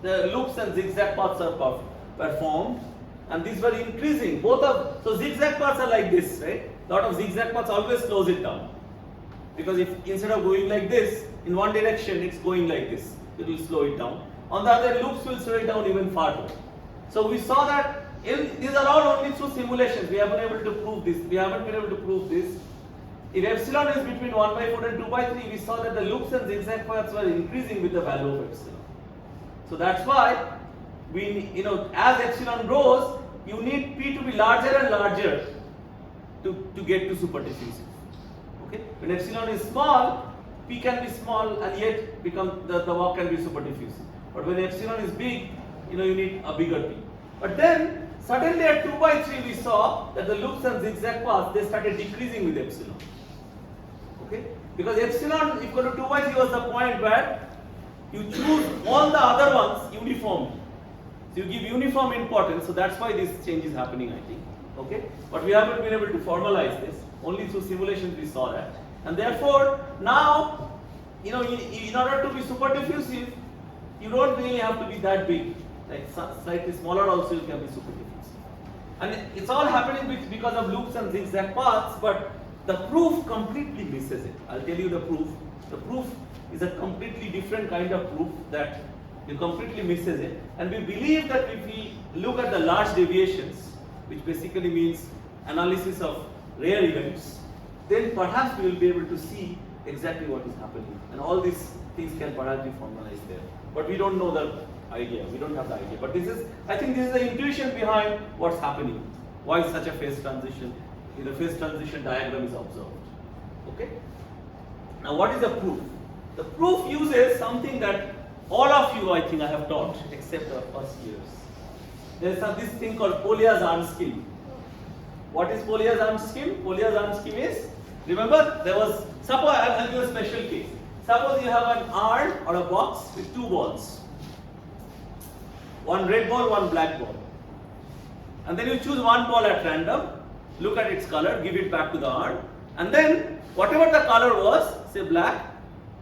the loops and zigzag paths were formed, and these were increasing. So zigzag paths are like this, right? Lot of zigzag paths always slows it down, because if instead of going like this in one direction, it's going like this, it will slow it down. On the other, loops will slow it down even farther. So we saw that these are all only through simulations. We haven't been able to prove this. If epsilon is between 1 by 4 and 2 by 3, we saw that the loops and zigzag paths were increasing with the value of epsilon. So that's why as epsilon grows, you need P to be larger and larger to get to superdiffusive. Okay? When epsilon is small, P can be small and yet the walk can be superdiffusive. But when epsilon is big, you need a bigger P. But then suddenly at 2 by 3 we saw that the loops and zigzag paths, they started decreasing with epsilon. Okay? Because epsilon equal to 2 by 3 was the point where you choose all the other ones uniformly. So you give uniform importance, so that's why this change is happening, I think. Okay? But we haven't been able to formalize this. Only through simulations we saw that. And therefore, now, in order to be superdiffusive, you don't really have to be that big. Like slightly smaller also you can be superdiffusive. And it's all happening because of loops and zigzag paths, but the proof completely misses it. I'll tell you the proof. The proof is a completely different kind of proof that it completely misses it. And we believe that if we look at the large deviations, which basically means analysis of rare events, then perhaps we will be able to see exactly what is happening. And all these things can perhaps be formalized there. But we don't know the idea. We don't have the idea. But I think this is the intuition behind what's happening. Why such a phase transition? The phase transition diagram is observed. Okay? Now what is the proof? The proof uses something that all of you, I think, I have taught, except our first years. There is this thing called Polya's-Arm scheme. What is Polya's-Arm scheme? Polya's-Arm scheme is, remember, suppose I'll give a special case. Suppose you have an arm or a box with 2 balls. One red ball, one black ball. And then you choose one ball at random, look at its color, give it back to the arm, and then whatever the color was, say black,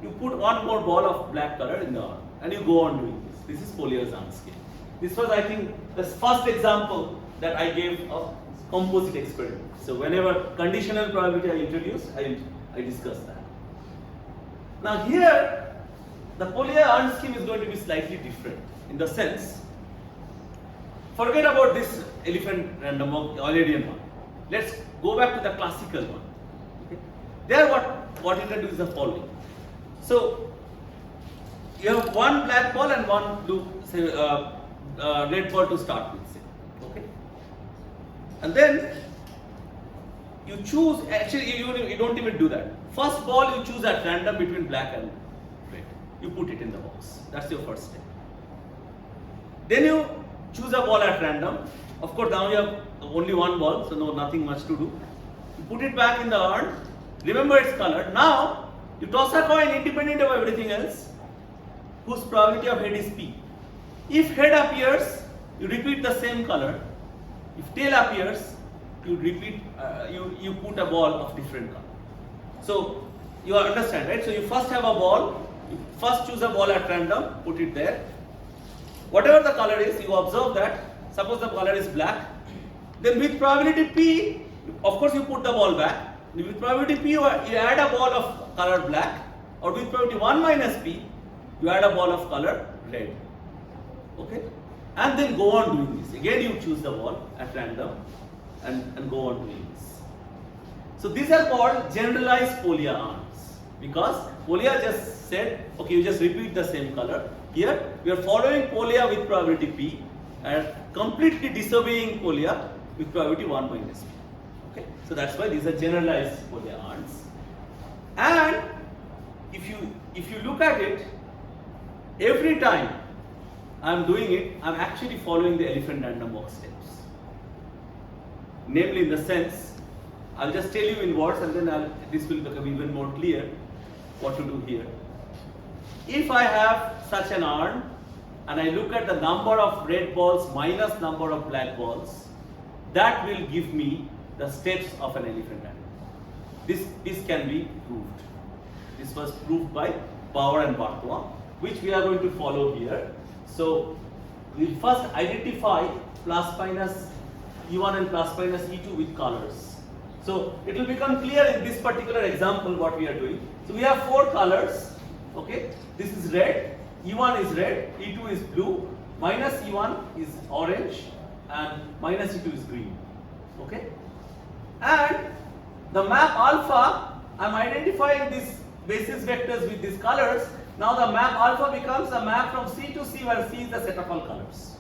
you put one more ball of black color in the arm, and you go on doing this. This is Polya's-Arm scheme. This was, I think, the first example that I gave of composite experiment. So whenever conditional probability I introduce, I discuss that. Now here, the Polya-Arm scheme is going to be slightly different in the sense, forget about this elephant random walk, Eulerian one. Let's go back to the classical one. Okay? There what you can do is the following. So you have one black ball and one blue, say red ball to start with, say. Okay? And then you choose, actually you don't even do that. First ball you choose at random between black and red. You put it in the box. That's your first step. Then you choose a ball at random. Of course now you have only one ball, so nothing much to do. You put it back in the urn. Remember its color. Now you toss a coin independent of everything else, whose probability of head is P. If head appears, you repeat the same color. If tail appears, you repeat. You put a ball of different color. So you understand, right? So you first have a ball You first choose a ball at random, put it there. Whatever the color is, you observe that. Suppose the color is black. Then with probability P, of course you put the ball back. With probability P, you add a ball of color black, or with probability 1 minus P, you add a ball of color red. Okay? And then go on doing this. Again you choose the ball at random and go on doing this. So these are called generalized Polya arms, because Polya just said, okay, you just repeat the same color. Here we are following Polya with probability P and completely disobeying Polya with probability 1 minus P. Okay? So that's why these are generalized Polya arms. And if you look at it, every time I am doing it, I am actually following the elephant random walk steps. Namely, in the sense, I'll just tell you in words, and then this will become even more clear what to do here. If I have such an arm and I look at the number of red balls minus number of black balls, that will give me the steps of an elephant random. This can be proved. This was proved by Bauer and Parthanil, which we are going to follow here. So we'll first identify plus minus E1 and plus minus E2 with colors. So it will become clear in this particular example what we are doing. So we have 4 colors. Okay, this is red, E1 is red, E2 is blue, minus E1 is orange, and minus E2 is green. Okay, and the map alpha, I am identifying these basis vectors with these colors. Now the map alpha becomes a map from C to C, where C is the set of all colors.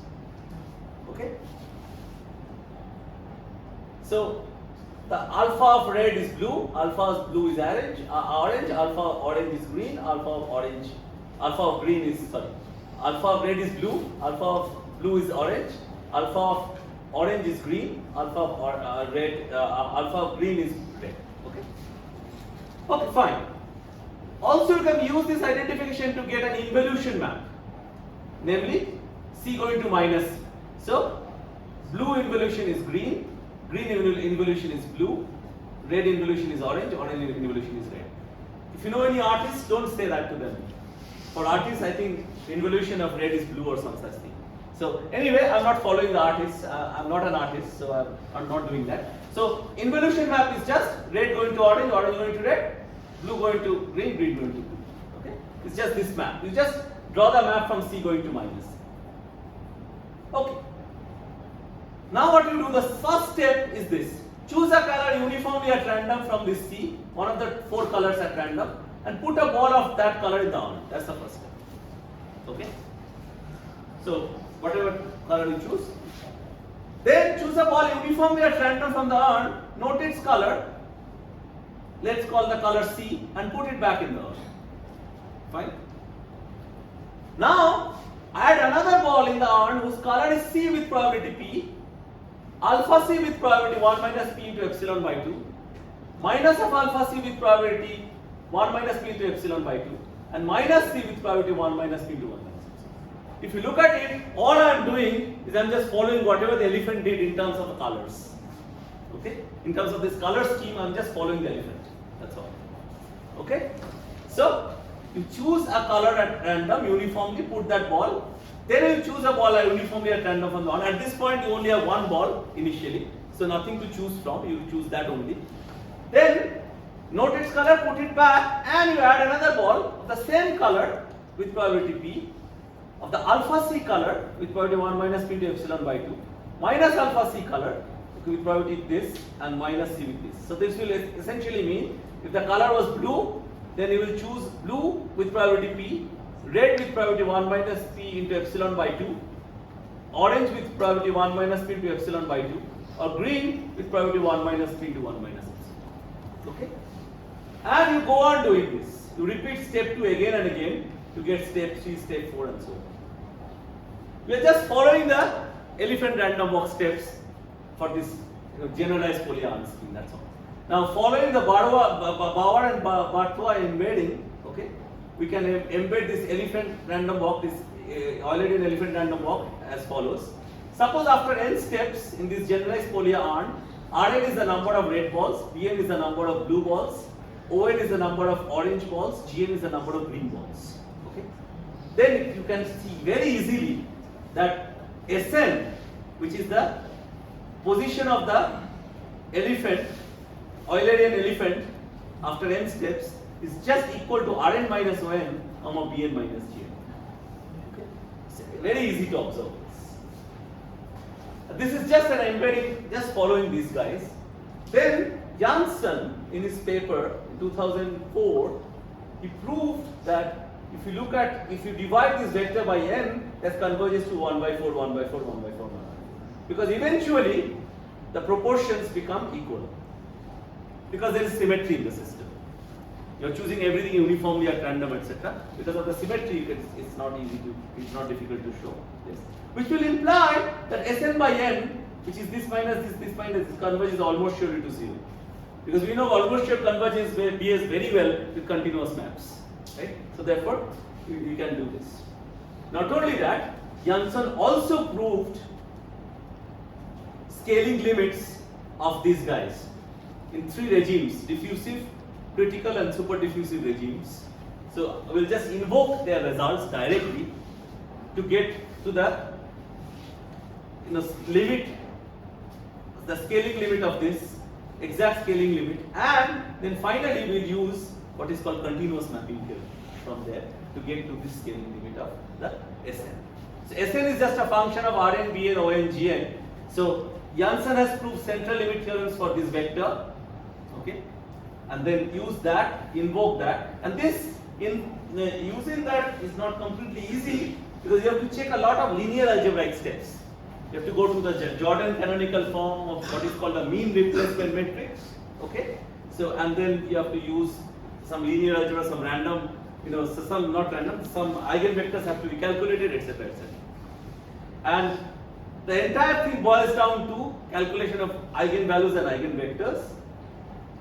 Okay, so the alpha of red is blue, alpha of blue is orange, alpha of orange is green, alpha of green is alpha of red is blue, alpha of blue is orange, alpha of orange is green, alpha of green is red. Okay. Okay, fine. Also, you can use this identification to get an involution map, namely C going to minus C. So blue involution is green. Green involution is blue, red involution is orange, orange involution is red. If you know any artists, don't say that to them. For artists, I think involution of red is blue or some such thing. So anyway, I'm not following the artists. I'm not an artist, so I'm not doing that. So involution map is just red going to orange, orange going to red, blue going to green, green going to blue. Okay? It's just this map. You just draw the map from C going to minus C. Okay. Now what you do, the first step is this. Choose a color uniformly at random from this C, one of the 4 colors at random, and put a ball of that color in the urn. That's the first step. Okay? So, whatever color you choose. Then choose a ball uniformly at random from the urn, note its color, let's call the color C, and put it back in the urn. Fine? Now, add another ball in the urn whose color is C with probability P, alpha C with probability 1 minus P into epsilon by 2, minus of alpha C with probability 1 minus P into epsilon by 2, and minus C with probability 1 minus P into 1 minus epsilon. If you look at it, all I am doing is I am just following whatever the elephant did in terms of the colors. Okay? In terms of this color scheme, I am just following the elephant. That's all. Okay? So, you choose a color at random, uniformly put that ball. Then you choose a ball uniformly at random from the urn. At this point, you only have one ball initially, so nothing to choose from. You choose that only. Then note its color, put it back, and you add another ball of the same color with probability P, of the alpha C color with probability 1 minus P into epsilon by 2, minus alpha C color with probability this, and minus C with this. So this will essentially mean if the color was blue, then you will choose blue with probability P, red with probability 1 minus P into epsilon by 2, orange with probability 1 minus P into epsilon by 2, or green with probability 1 minus P into 1 minus epsilon. Okay? And you go on doing this. You repeat step 2 again and again to get step 3, step 4 and so on. We are just following the elephant random walk steps for this generalized Polya scheme, that's all. Now following the Bauer and Parthanil embedding, okay, we can embed this elephant random walk, this Eulerian elephant random walk as follows. Suppose after n steps in this generalized Polya Rn is the number of red balls, Bn is the number of blue balls, ON is the number of orange balls, GN is the number of green balls. Okay. Then you can see very easily that SN, which is the position of the elephant, Eulerian elephant after n steps, is just equal to Rn minus On, Bn minus Gn. Okay. So very easy to observe this. This is just an embedding, just following these guys. Then Janssen, in his paper in 2004, he proved that if you divide this vector by n, that converges to 1 by 4, 1 by 4, 1 by 4, 1 by 4. Because eventually the proportions become equal. Because there is symmetry in the system. You are choosing everything uniformly at random, etc. Because of the symmetry, it's not difficult to show. Yes. Which will imply that Sn by n, which is this minus this converges almost surely to 0. Because we know almost sure convergence behaves very well with continuous maps. Right? So therefore, we can do this. Not only that, Janssen also proved scaling limits of these guys in 3 regimes: diffusive, critical and superdiffusive regimes. So we'll just invoke their results directly to get to the limit, the scaling limit of this, exact scaling limit, and then finally we'll use what is called continuous mapping theorem from there to get to this scaling limit of the Sn. So Sn is just a function of Rn, Bn, On, Gn. So Janssen has proved central limit theorems for this vector, okay, and then use that, invoke that, and this using that is not completely easy because you have to check a lot of linear algebraic steps. You have to go to the Jordan canonical form of what is called a mean replacement matrix, okay. So and then you have to use some linear algebra, some random, so some not random, some eigenvectors have to be calculated, etc., etc. And the entire thing boils down to calculation of eigenvalues and eigenvectors.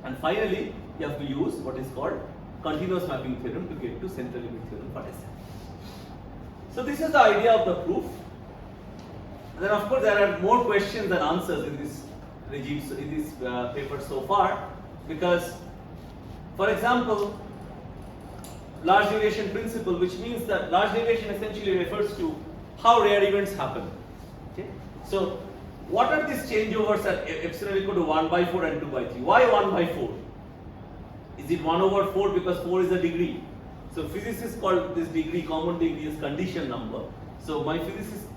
And finally, you have to use what is called continuous mapping theorem to get to central limit theorem for Sn. So this is the idea of the proof. And then of course there are more questions than answers in this regime, in this paper so far, because, for example, large deviation principle, which means that large deviation essentially refers to how rare events happen. Okay? So what are these changeovers at epsilon equal to 1 by 4 and 2 by 3? Why 1 by 4? Is it 1 over 4 because 4 is a degree? So physicists call this degree, common degree, as condition number. So my physicist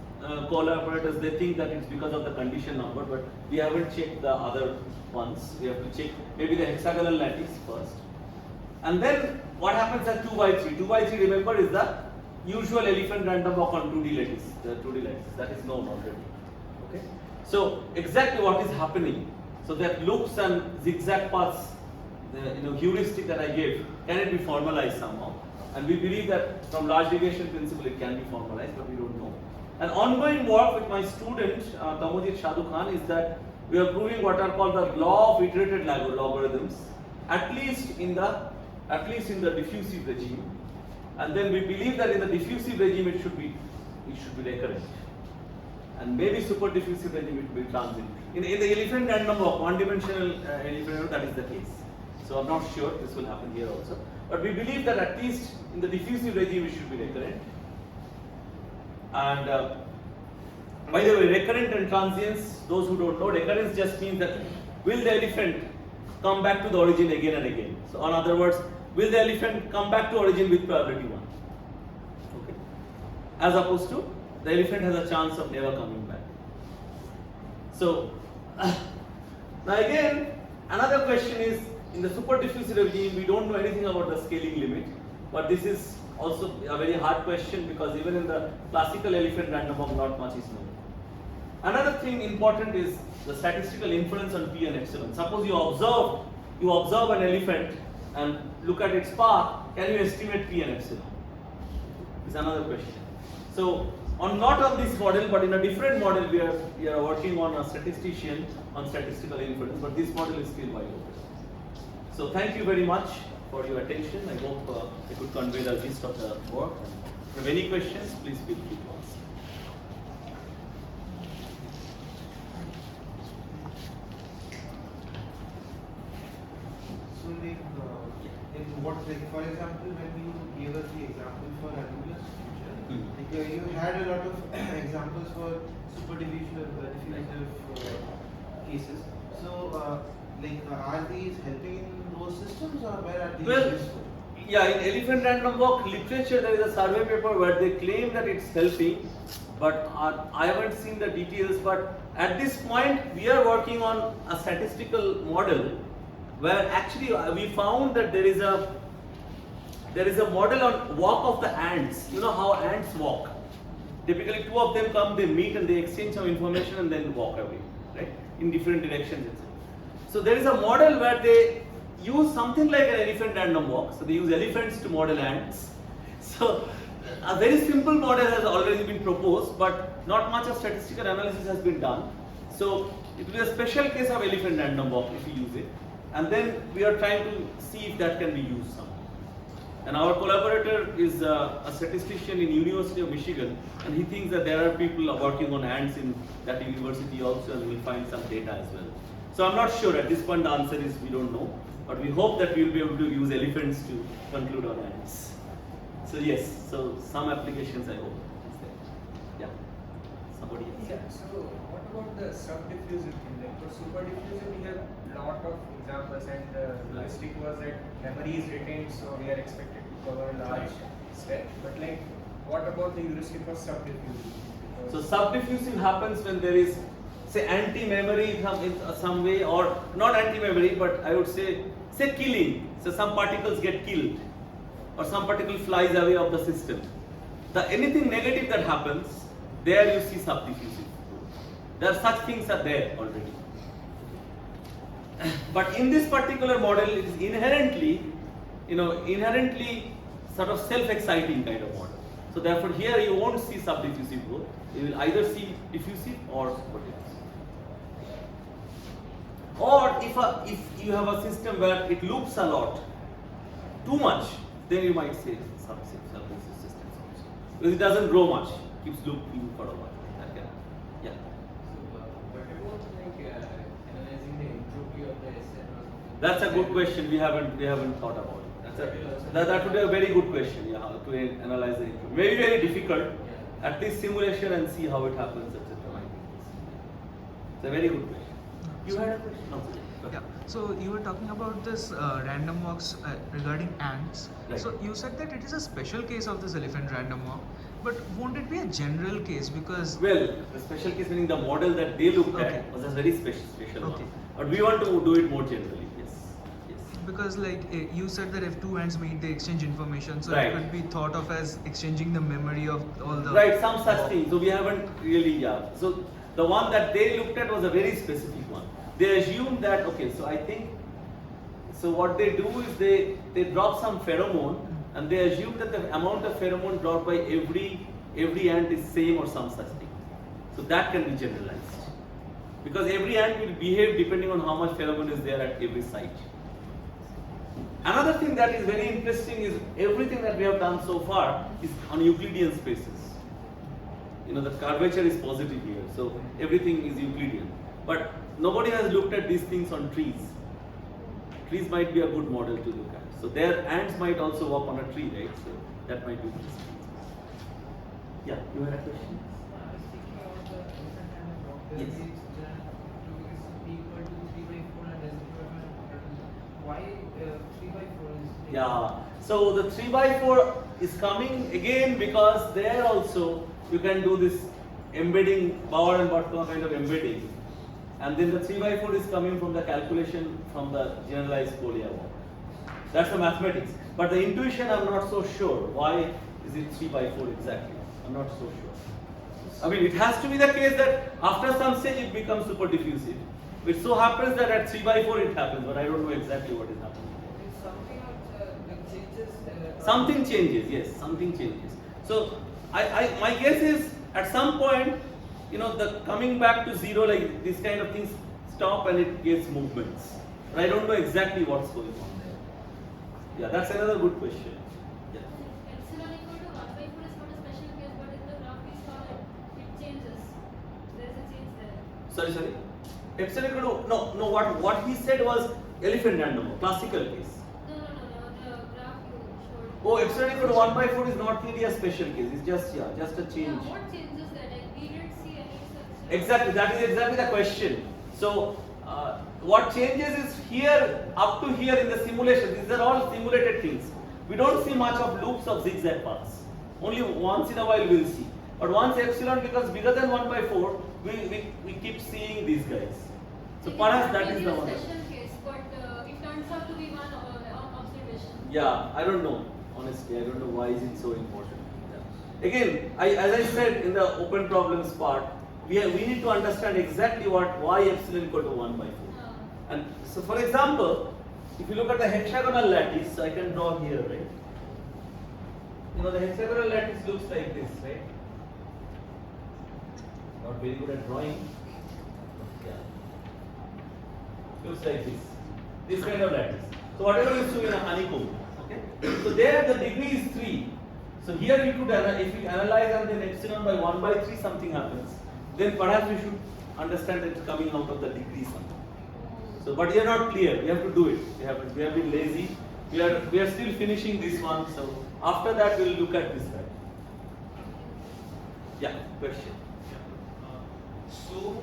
collaborators, they think that it's because of the condition number, but we haven't checked the other ones. We have to check maybe the hexagonal lattice first. And then what happens at 2 by 3? 2 by 3, remember, is the usual elephant random walk on 2D lattice. The 2D lattice, that is known already. Okay? So exactly what is happening, so that loops and zigzag paths, the heuristic that I gave, can it be formalized somehow? And we believe that from large deviation principle it can be formalized, but we don't know. An ongoing work with my student Tamojit Shadu Khan is that we are proving what are called the law of iterated logarithms, at least in the diffusive regime. And then we believe that in the diffusive regime it should be recurrent. And maybe super diffusive regime it will be transient. In the elephant random walk, one-dimensional elephant, that is the case. So I'm not sure this will happen here also. But we believe that at least in the diffusive regime it should be recurrent. And by the way, recurrent and transience, those who don't know, recurrence just means that will the elephant come back to the origin again and again. So in other words, will the elephant come back to origin with probability 1? Okay. As opposed to the elephant has a chance of never coming back. So now again, another question is, in the super diffusive regime, we don't know anything about the scaling limit, but this is also a very hard question because even in the classical elephant random walk, not much is known. Another thing important is the statistical inference on P and epsilon. Suppose you observe an elephant and look at its path, can you estimate P and epsilon? Is another question. So not on this model, but in a different model, we are working on a statistician on statistical inference, but this model is still wide open. So thank you very much for your attention. I hope I could convey the gist of the work. If you have any questions, please feel free to ask. So like like for example, when you gave us the example for Arundha's future, Hmm. like, you had a lot of examples for superdiffusive, diffusive cases. So, are these helping in those systems, or where are these Well, useful? yeah, in elephant random walk literature there is a survey paper where they claim that it's helping, but I haven't seen the details. But at this point, we are working on a statistical model where actually we found that there is a model on walk of the ants. You know how ants walk? Typically, two of them come, they meet, and they exchange some information and then walk away, right? In different directions, etc. So there is a model where they use something like an elephant random walk. So they use elephants to model ants. So a very simple model has already been proposed, but not much of statistical analysis has been done. So it will be a special case of elephant random walk if you use it. And then we are trying to see if that can be used somehow. And our collaborator is a statistician in University of Michigan, and he thinks that there are people working on ants in that university also, and we'll find some data as well. So I'm not sure. At this point, the answer is we don't know, but we hope that we'll be able to use elephants to conclude on ants. So yes, so some applications I hope is there. Yeah. Somebody else. Yeah, so what about the subdiffusive thing? Like for superdiffusive, we have lot of examples, and the heuristic was that memory is retained, so we are expected to cover a large step. But like, what about the heuristic for subdiffusive? So subdiffusive happens when there is, say, anti-memory in some way, or not anti-memory, but I would say killing. So some particles get killed, or some particle flies away of the system. Anything negative that happens, there you see subdiffusive. There are such things are there already. But in this particular model, it is inherently sort of self-exciting kind of model. So therefore, here you won't see subdiffusive growth. You will either see diffusive or superdiffusive. Or if you have a system where it loops a lot, too much, then you might say subdiffusive systems also. Because it doesn't grow much, keeps looping for a while. Yeah. What about analyzing the entropy of the SN or something? That's a good question. We haven't thought about it. That would be a very good question. Yeah, how to analyze the entropy. Very, very difficult. Yeah. At least simulation and see how it happens, etc. It's a very good question. You had a question? No. Yeah. So you were talking about this random walks regarding ants. Right. So you said that it is a special case of this elephant random walk, but won't it be a general case? Because Well, the special case meaning the model that they looked Okay. at was a very special Okay. one. But we want to do it more generally. Yes. because you said that if two ants meet, they exchange information, so Right. it could be thought of as exchanging the memory of all the Right, some such thing. So we haven't really, So the one that they looked at was a very specific one. They assumed that, so I think, so what they do is they drop some pheromone, and they assume that the amount of pheromone dropped by every ant is same or some such thing. So that can be generalized. Because every ant will behave depending on how much pheromone is there at every site. Another thing that is very interesting is everything that we have done so far is on Euclidean spaces. The curvature is positive here, so everything is Euclidean. But nobody has looked at these things on trees. Trees might be a good model to look at. So their ants might also walk on a tree, right? So that might be interesting. Yeah, you had a question? Yes. Why 3/4 is? Yeah, so the 3/4 is coming again because there also you can do this embedding, Bauer and Bartholin kind of embedding, and then the 3/4 is coming from the calculation from the generalized Collier walk. That's the mathematics. But the intuition, I'm not so sure. Why is it 3/4 exactly? I'm not so sure. I mean, it has to be the case that after some stage it becomes super diffusive. It so happens that at 3/4 it happens, but I don't know exactly what is happening. It's something like changes. Something changes, yes, something changes. So my guess is at some point, the coming back to zero, like these kind of things stop and it gets movements. But I don't know exactly what's going on there. Yeah, that's another good question. Yeah. Epsilon equal to 1/4 is not a special case, but in the graph we saw that it changes. There is a change there. Sorry. Epsilon equal to, no, what he said was elephant random, classical case. No. The graph Oh, epsilon equal to 1 by 4 is not really a special case. It's just just a change. Yeah, what changes that? Like, we didn't see any such. Exactly, that is exactly the question. So, what changes is here up to here in the simulation. These are all simulated things. We don't see much of loops of zigzag paths. Only once in a while we will see. But once epsilon becomes bigger than 1 by 4, we keep seeing these guys. So It perhaps not that is really the a one. special case, but it turns out to be one observation. Yeah, I don't know. Honestly, I don't know why is it so important. Yeah. Again, as I said in the open problems part, we need to understand exactly why epsilon equal to 1 by 4. And so, for example, if you look at the hexagonal lattice, so I can draw here, right? You know, the hexagonal lattice looks like this, right? Not very good at drawing. Yeah. Looks like this. This kind of lattice. So whatever you see in a honeycomb, okay? So there the degree is 3. So here you could, if you analyze and then epsilon by 1 by 3 something happens, then perhaps we should understand that it's coming out of the degree something. So, but we are not clear. We have to do it. We have been lazy. We are still finishing this one. So after that we'll look at this guy. Yeah, question. So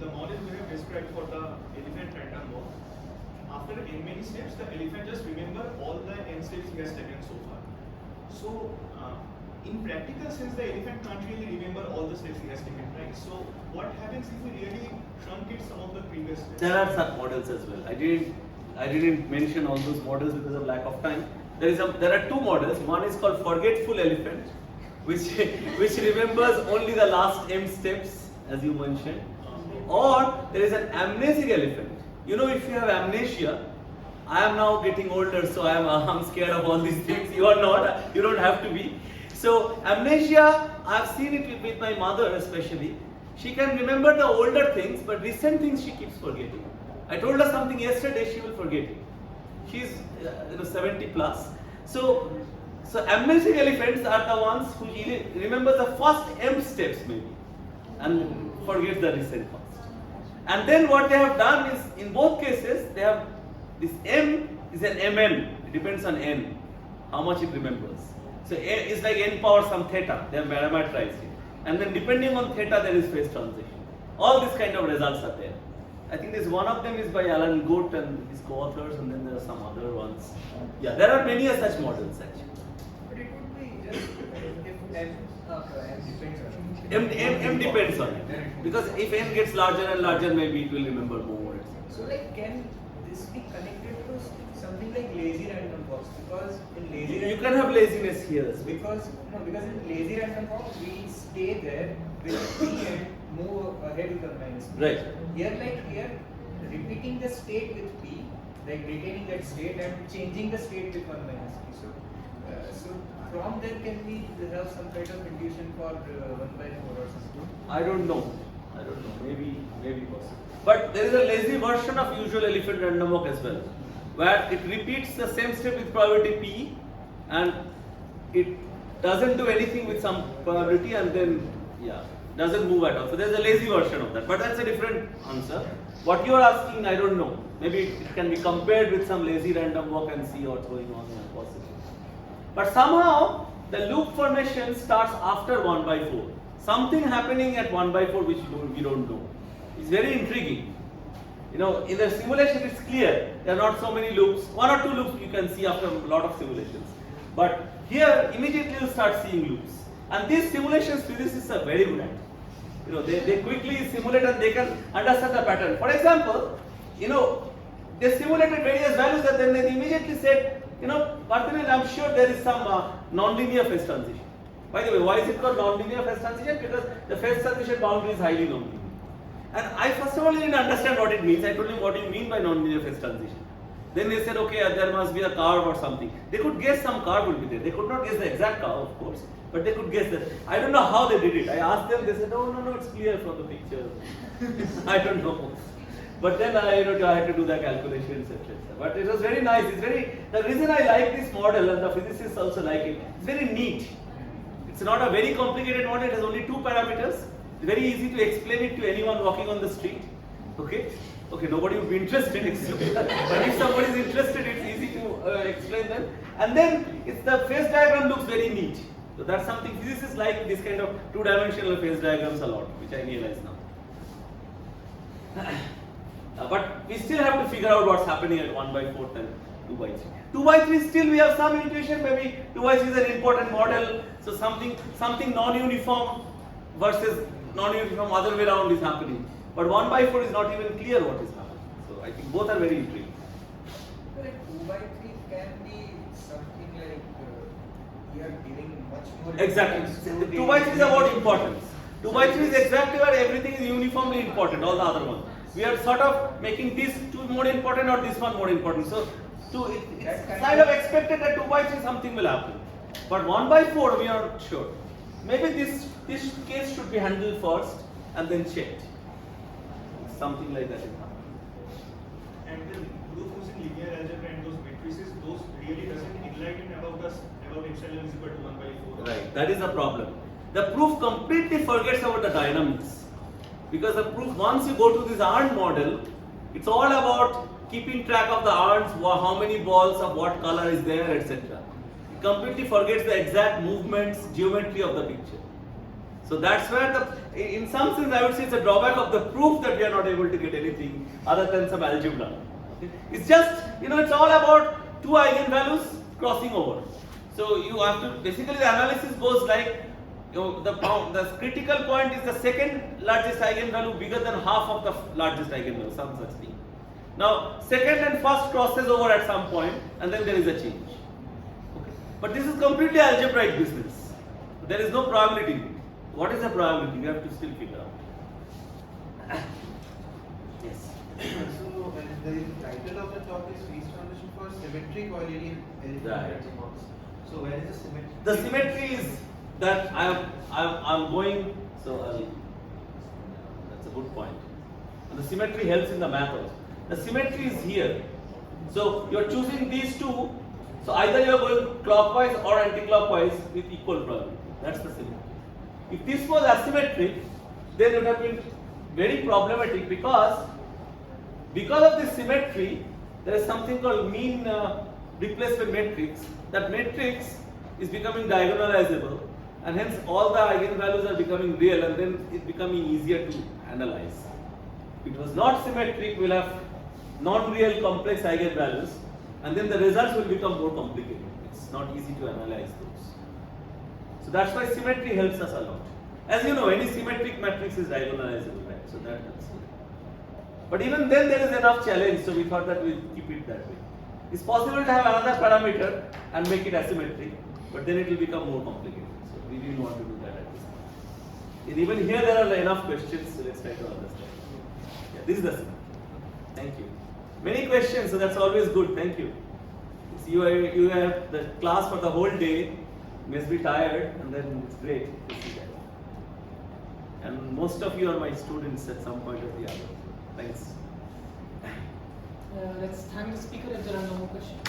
the model we have described for the elephant random walk, after n many steps, the elephant just remember all the n steps he has taken so far. So in practical sense, the elephant can't really remember all the steps he has taken, right? So what happens if we really truncate some of the previous steps? There are such models as well. I didn't mention all those models because of lack of time. There are two models. One is called forgetful elephant, which remembers only the last m steps, as you mentioned. Or there is an amnesic elephant. You know, if you have amnesia, I am now getting older, so I'm scared of all these things. You are not. You don't have to be. So amnesia, I have seen it with my mother especially. She can remember the older things, but recent things she keeps forgetting. I told her something yesterday, she will forget it. She's 70 plus. So amnesic elephants are the ones who remember the first m steps maybe and forget the recent past. And then what they have done is, in both cases, they have this m is an mn. It depends on n, how much it remembers. So it's like n power some theta. They have parameterized it. And then depending on theta, there is phase transition. All these kind of results are there. I think this one of them is by Alan Goot and his co-authors, and then there are some other ones. Yeah, there are many such models actually. But it would be just if n depends on it. M depends on it. Because if n gets larger and larger, maybe it will remember more. So like, can this be connected to something like lazy random walks? Because in lazy You can have laziness here. because in lazy random walk we stay there with p and move ahead with the minus p. Right. Here, repeating the state with p, like retaining that state and changing the state with 1 minus p. So from there, can we have some kind of intuition for 1 by 4 or something? I don't know. Maybe possible. But there is a lazy version of usual elephant random walk as well, where it repeats the same step with probability p, and it doesn't do anything with some probability, and then doesn't move at all. So there is a lazy version of that, but that's a different answer. What you are asking, I don't know. Maybe it can be compared with some lazy random walk and see what's going on in possible. But somehow the loop formation starts after 1 by 4. Something happening at 1 by 4 which we don't know. It's very intriguing. You know, in the simulation it's clear. There are not so many loops. 1 or 2 loops you can see after a lot of simulations. But here immediately you start seeing loops. And these simulations physicists are very good at. You know, they quickly simulate and they can understand the pattern. For example, you know, they simulated various values and then they immediately said, you know, Parthanil, I'm sure there is some nonlinear phase transition. By the way, why is it called nonlinear phase transition? Because the phase transition boundary is highly nonlinear. And I first of all didn't understand what it means. I told him what do you mean by nonlinear phase transition. Then they said, okay, there must be a curve or something. They could guess some curve will be there. They could not guess the exact curve, of course, but they could guess that. I don't know how they did it. I asked them, they said, oh, no, it's clear from the picture. I don't know. But then I had to do the calculations, etc. But it was very nice. The reason I like this model, and the physicists also like it, it's very neat. It's not a very complicated model. It has only 2 parameters. It's very easy to explain it to anyone walking on the street. Okay, nobody would be interested, but if somebody is interested, it's easy to explain them. and then the phase diagram looks very neat. So that's something physicists like this kind of two-dimensional phase diagrams a lot, which I realize now. But we still have to figure out what's happening at 1/4 and 2/3. 2/3 still we have some intuition, maybe 2/3 is an important model, so something non-uniform versus non-uniform other way around is happening. But 1/4 is not even clear what is happening. So I think both are very intriguing. Like 2/3 can be something like we are giving much more. Exactly. importance to the 2/3 is about importance. 2/3 is exactly where everything is uniformly important, all the other ones. We are sort of making this two more important or this one more important. So it's kind of expected that 2/3 something will happen. But 1/4 we are not sure. Maybe this case should be handled first and then checked. Something like that is happening. And the proof using linear algebra and those matrices, those really doesn't enlighten about epsilon is equal to 1/4. Right, that is the problem. The proof completely forgets about the dynamics. Because the proof, once you go to this Arndt model, it's all about keeping track of the Arndts, how many balls of what color is there, etc. It completely forgets the exact movements, geometry of the picture. So that's where in some sense I would say it's a drawback of the proof that we are not able to get anything other than some algebra. Okay? It's just, it's all about two eigenvalues crossing over. So you have to, basically the analysis goes like, the critical point is the second largest eigenvalue bigger than half of the largest eigenvalue, some such thing. Now, second and first crosses over at some point, and then there is a change. Okay. But this is completely algebraic business. There is no probability. What is the probability? We have to still figure out. Yes. So, the title of the talk is Phase Transition for Symmetric Eulerian elephant Right. random walks. So, where is the symmetry? The symmetry is that I'm going. So that's a good point. And the symmetry helps in the math also. The symmetry is here. So you're choosing these two. So either you're going clockwise or anti-clockwise with equal probability. That's the symmetry. If this was asymmetric, then it would have been very problematic because of this symmetry, there is something called mean replacement matrix. That matrix is becoming diagonalizable, and hence all the eigenvalues are becoming real, and then it's becoming easier to analyze. If it was not symmetric, we'll have non-real complex eigenvalues, and then the results will become more complicated. It's not easy to analyze those. So that's why symmetry helps us a lot. As you know, any symmetric matrix is diagonalizable, right? So that helps. But even then there is enough challenge, so we thought that we'll keep it that way. It's possible to have another parameter and make it asymmetric, but then it will become more complicated. So we didn't want to do that at this point. And even here there are enough questions, so let's try to understand. Yeah, this is the symmetry. Thank you. Many questions, so that's always good. Thank you. So you have the class for the whole day. You must be tired, and then it's great to see that. And most of you are my students at some point or the other. Thanks. Let's thank the speaker if there are no more questions.